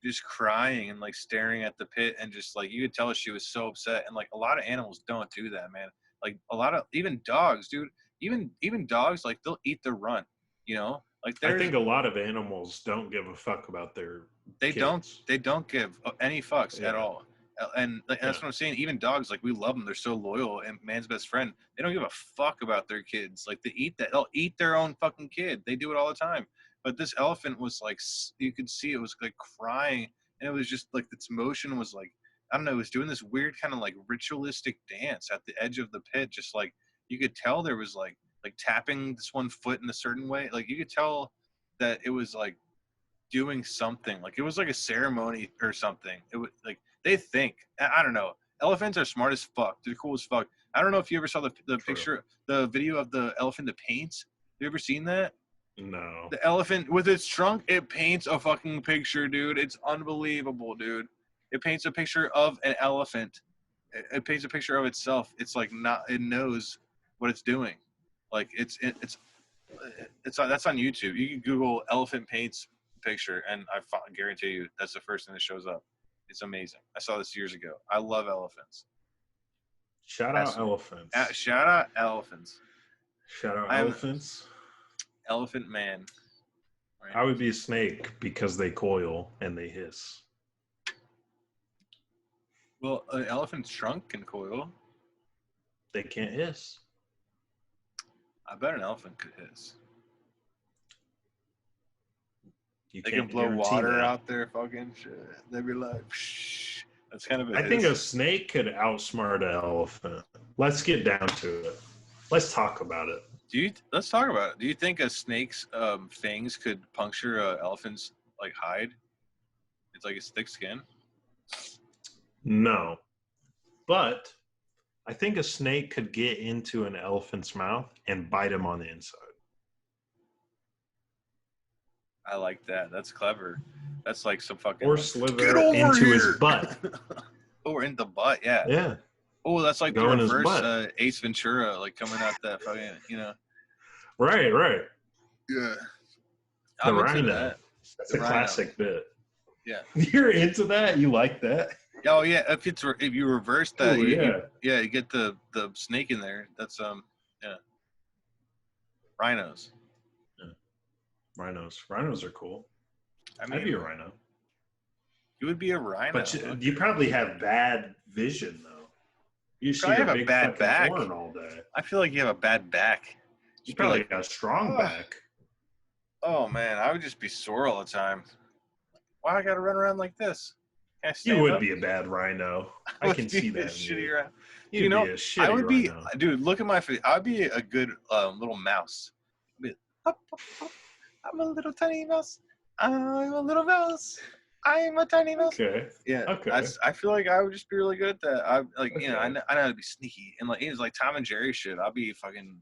just crying and like staring at the pit, and just like you could tell she was so upset. And like a lot of animals don't do that, man. Like a lot of even dogs, dude. Even dogs, like they'll eat the runt, Like I think a lot of animals don't give a fuck about their. They kids. don't give any fucks at all. And that's what I'm saying. Even dogs, like, we love them. They're so loyal, and man's best friend. They don't give a fuck about their kids. Like, they eat that. They'll eat their own fucking kid. They do it all the time. But this elephant was like, you could see it was like crying, and it was just like its motion was like, I don't know, it was doing this weird kind of like ritualistic dance at the edge of the pit. Just like you could tell there was like tapping this one foot in a certain way. Like you could tell that it was like doing something. Like it was like a ceremony or something. It was like. They think. I don't know. Elephants are smart as fuck. They're cool as fuck. I don't know if you ever saw the picture, the video of the elephant that paints. Have you ever seen that? No. The elephant with its trunk, it paints a fucking picture, dude. It's unbelievable, dude. It paints a picture of an elephant. It paints a picture of itself. It's like it knows what it's doing. Like it's that's on YouTube. You can Google elephant paints picture, and I guarantee you that's the first thing that shows up. It's amazing. I saw this years ago. I love elephants. Shout out elephants. Shout out elephants. Shout out elephants. Elephant man. Right. I would be a snake because they coil and they hiss. Well, an elephant's trunk can coil. They can't hiss. I bet an elephant could hiss. You They can't can blow guarantee water that. out there, fucking shit. They'd be like, psh. That's kind of a I think a snake could outsmart an elephant. Let's get down to it. Let's talk about it. Let's talk about it. Do you think a snake's fangs could puncture an elephant's like hide? It's like its thick skin. No. But I think a snake could get into an elephant's mouth and bite him on the inside. I like that. That's clever. That's like some fucking. Or Get slither over into here! his butt. Or in the butt, yeah. Yeah. Oh, that's like Go the in his reverse butt. Ace Ventura, like coming out that fucking, Right. Yeah. The I'm into rhino. that. That's The a rhino. classic bit. Yeah. You're into that? You like that? Oh yeah. If you reverse that, Oh, you yeah. get the snake in there. That's yeah. Rhinos. Rhinos are cool. I mean, I'd be a rhino. You would be a rhino. But you probably have bad vision, though. You see probably your have a big bad fucking back. horn all day. I feel like you have a bad back. You Just be probably like, got a strong "Ugh." back. Oh man, I would just be sore all the time. Why I gotta run around like this? Can I You stand would up? be a bad rhino. I I would can be see a that. in shitty you. rhino. You'd You know, be a shitty I would be, rhino. dude. Look at my face. I'd be a good little mouse. I'd be, "Up, up, up. I'm a little tiny mouse. I'm a little mouse. I'm a tiny mouse." Okay. Yeah. Okay. I feel like I would just be really good at that. I like, Okay. I know how to be sneaky and like it's like Tom and Jerry shit. I'll be fucking,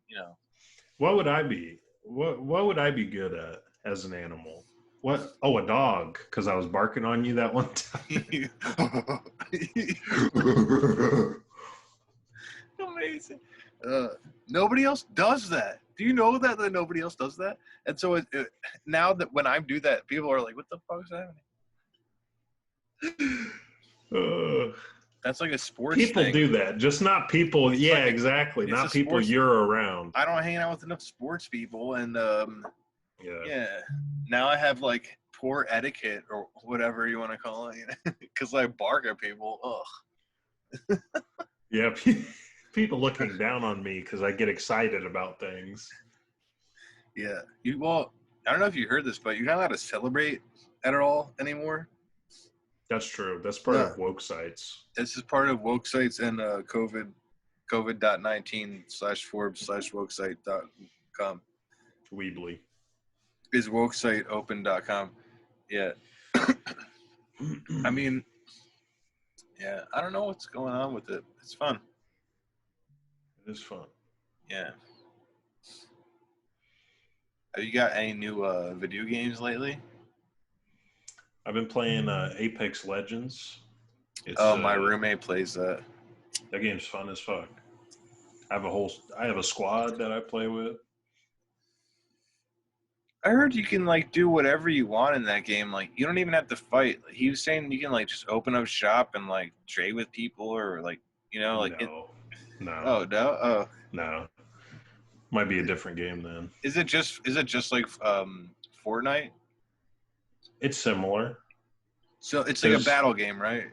What would I be? What would I be good at as an animal? What? Oh, a dog, because I was barking on you that one time. Amazing. Nobody else does that. Do you know that nobody else does that? And so now that when I do that, people are like, "What the fuck is happening?" That's like a sports People thing. do that, just not people. It's Yeah, like exactly. it's Not a people sports- you're around. I don't hang out with enough sports people, and Yeah. yeah. Now I have like poor etiquette or whatever you want to call it, because I bark at people. Ugh. Yeah. People looking down on me because I get excited about things. Yeah. Well, I don't know if you heard this, but you're not allowed to celebrate at all anymore. That's true. That's part of woke sites. This is part of woke sites and COVID-19/Forbes/wokesite.com Weebly. is wokesiteopen.com. Yeah. I mean, yeah, I don't know what's going on with it. It's fun. It is fun. Yeah. Have you got any new video games lately? I've been playing Apex Legends. My roommate plays that. That game's fun as fuck. I have a squad that I play with. I heard you can like do whatever you want in that game. Like you don't even have to fight. He was saying you can like just open up shop and like trade with people or like like no. Oh no. Oh no. Might be a different game then. Is it just like Fortnite? It's similar. So it's like a battle game, right?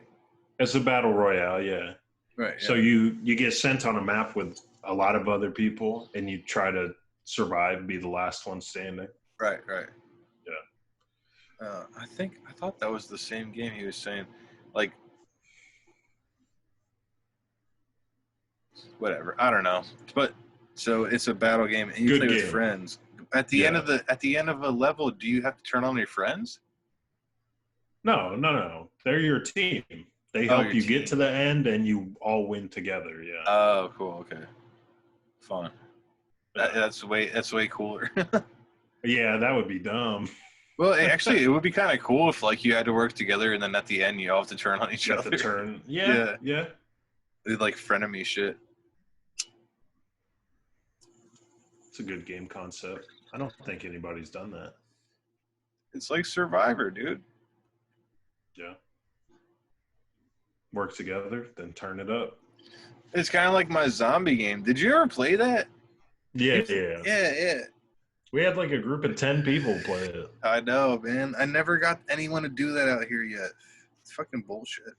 It's a battle royale, yeah. Right. Yeah. So you get sent on a map with a lot of other people, and you try to survive, be the last one standing. Right. Yeah. I thought that was the same game he was saying. Like, whatever. I don't know. But so it's a battle game, and you play with friends. At the end of a level, do you have to turn on your friends? No. They're your team. They help you get to the end, and you all win together. Yeah. Oh, cool. Okay. Fun. That's way cooler. Yeah, that would be dumb. Well, actually, it would be kind of cool if like you had to work together, and then at the end you all have to turn on each other. Yeah. It's like frenemy shit. It's a good game concept. I don't think anybody's done that. It's like Survivor, dude. Yeah. Work together, then turn it up. It's kind of like my zombie game. Did you ever play that? Yeah. Yeah. We had like a group of 10 people play it. I know, man. I never got anyone to do that out here yet. It's fucking bullshit.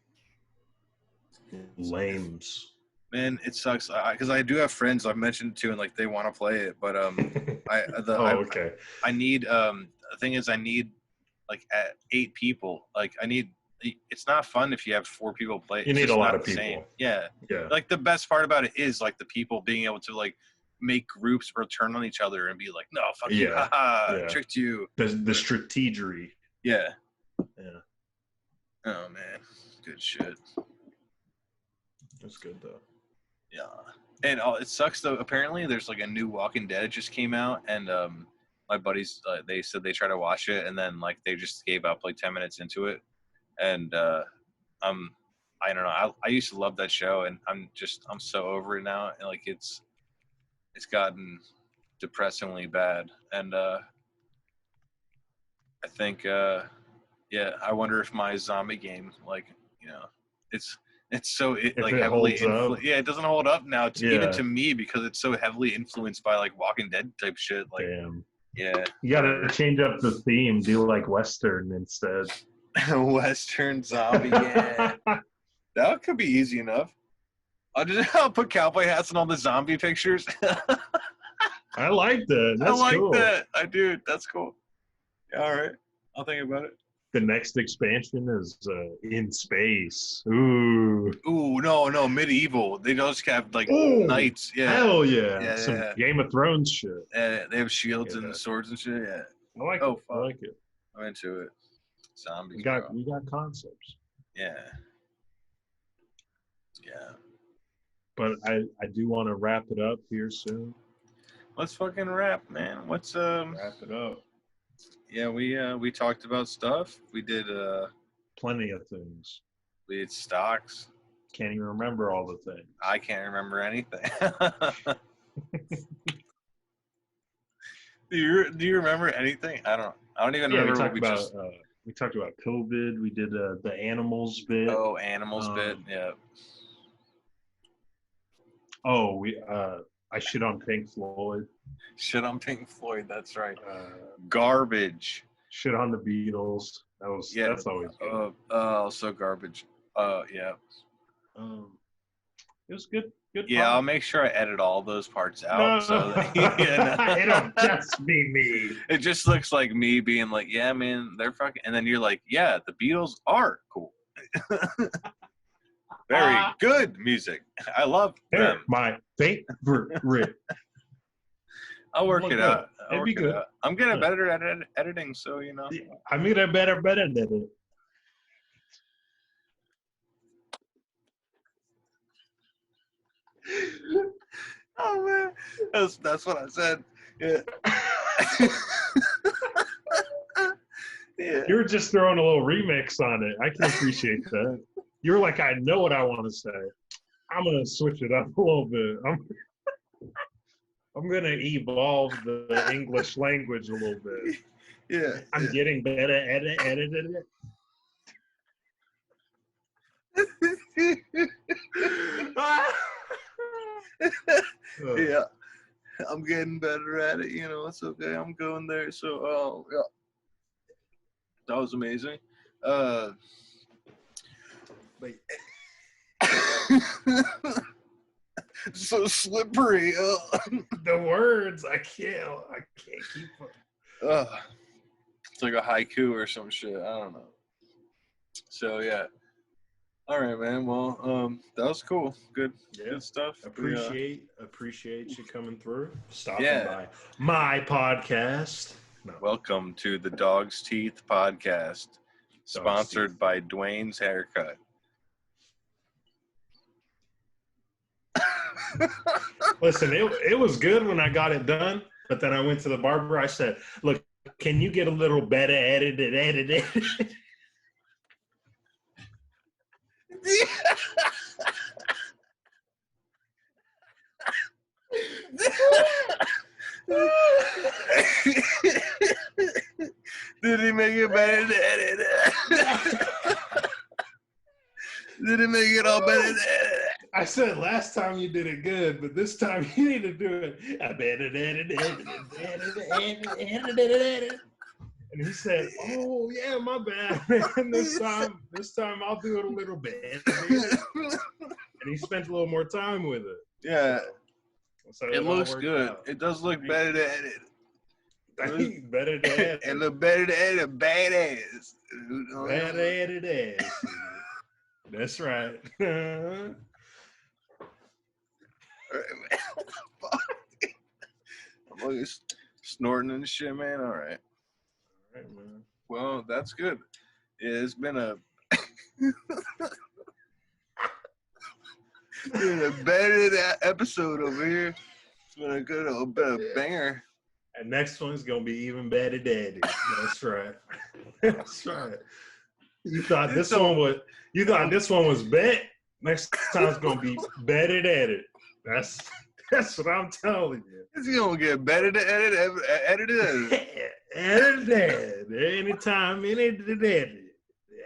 Lames. Man, it sucks because I do have friends I've mentioned to, and like they want to play it, but okay. I need the thing is I need like at 8 people. Like it's not fun if you have 4 people play. You need a lot of people. Same. Yeah. Yeah. Like the best part about it is like the people being able to like make groups or turn on each other and be like, no, fuck you, haha, tricked you. The strategery. Yeah. Yeah. Oh man, good shit. That's good though. Yeah. And it sucks though. Apparently, there's like a new Walking Dead just came out, and my buddies they said they tried to watch it, and then like they just gave up like 10 minutes into it, and I don't know. I used to love that show, and I'm so over it now, and like it's gotten depressingly bad, and I think I wonder if my zombie game, like, you know, it's so like it heavily it doesn't hold up now even to me because it's so heavily influenced by like Walking Dead type shit. Like, damn. Yeah, you gotta change up the theme. Do like Western instead. Western zombie. Yeah, that could be easy enough. I'll put cowboy hats on all the zombie pictures. I like that. That's cool. That. I do. That's cool. Yeah, all right, I'll think about it. The next expansion is in space. Ooh. Ooh, no, medieval. They just have like knights. Yeah. Hell yeah. Some Game of Thrones shit. Yeah, they have shields and swords and shit. Yeah. I like it. I like it. I'm into it. Zombies. We got concepts. Yeah. Yeah. But I do want to wrap it up here soon. Let's fucking wrap, man. What's wrap it up. Yeah, we talked about stuff. We did plenty of things. We did stocks. Can't even remember all the things. I can't remember anything. Do you remember anything? I don't even remember what we talked about COVID. We did the animals bit. Oh, animals bit. Yeah. Oh, I shit on Pink Floyd. Shit on Pink Floyd. That's right. Garbage. Shit on the Beatles. That's always good. Also garbage. Yeah. It was good. Good. Yeah, I'll make sure I edit all those parts out. So that, it'll just be me. It just looks like me being like, yeah, man, they're fucking, and then you're like, yeah, the Beatles are cool. Very good music. I love them. My favorite. I'll work it out. It'd be good. I'm getting better at editing, so you know. I'm getting better at it. Oh man, that's what I said. Yeah. Yeah. You were just throwing a little remix on it. I can appreciate that. You were like, I know what I want to say. I'm gonna switch it up a little bit. I'm gonna evolve the English language a little bit. Yeah. I'm getting better at editing it. Yeah, I'm getting better at it. You know, it's okay. I'm going there. So, yeah, that was amazing. So slippery. The words I can't keep them. It's like a haiku or some shit. I don't know. So yeah. All right, man. Well, that was cool. Good stuff. Appreciate you coming through. Stopping by my podcast. No. Welcome to the Dog's Teeth podcast, sponsored by Dwayne's Haircut. Listen, it was good when I got it done, but then I went to the barber. I said, "Look, can you get a little better edited?" Did he make it better? Did he make it all better? I said last time you did it good, but this time you need to do it. And he said, "Oh yeah, my bad, man. This time I'll do it a little bit." And he spent a little more time with it. Yeah. So it looks good. Out. It does look better to edit. Better than And the Betta-de-edetta badass. Betta-de-edetta-edetta. That's right. I'm like snorting and shit, man. All right. Man. Well, that's good. It's been a better episode over here. It's been a good old bit of banger. And next one's gonna be even better, daddy. That's right. That's right. You thought this one was bet. Next time's gonna be better daddy. That's what I'm telling you. It's gonna get better to edit. Edit. Anytime, any daddy.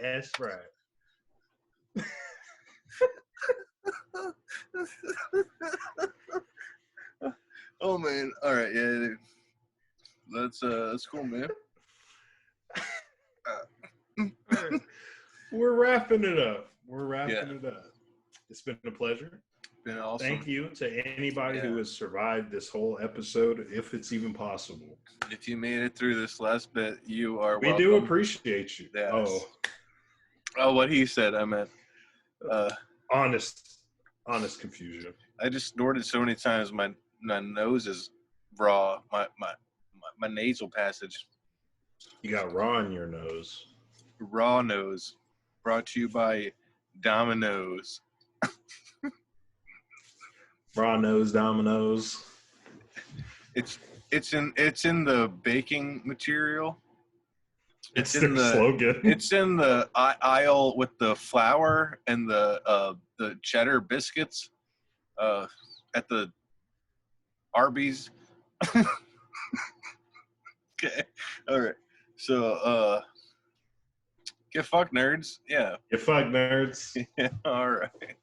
That's right. Oh man! All right, yeah, that's cool, man. We're wrapping it up. It up. It's been a pleasure. Been awesome. Thank you to anybody who has survived this whole episode, if it's even possible. If you made it through this last bit, you are welcome. We do appreciate you. Yes. Oh, what he said, I meant. Honest confusion. I just snorted so many times, my nose is raw. My nasal passage. You got raw in your nose. Raw nose. Brought to you by Domino's. Raw nose Domino's. It's in the baking material. It's in the slogan. It's in the aisle with the flour and the cheddar biscuits at the Arby's. Okay. All right. So get fucked, nerds. Yeah. Get fucked, nerds. Yeah. All right.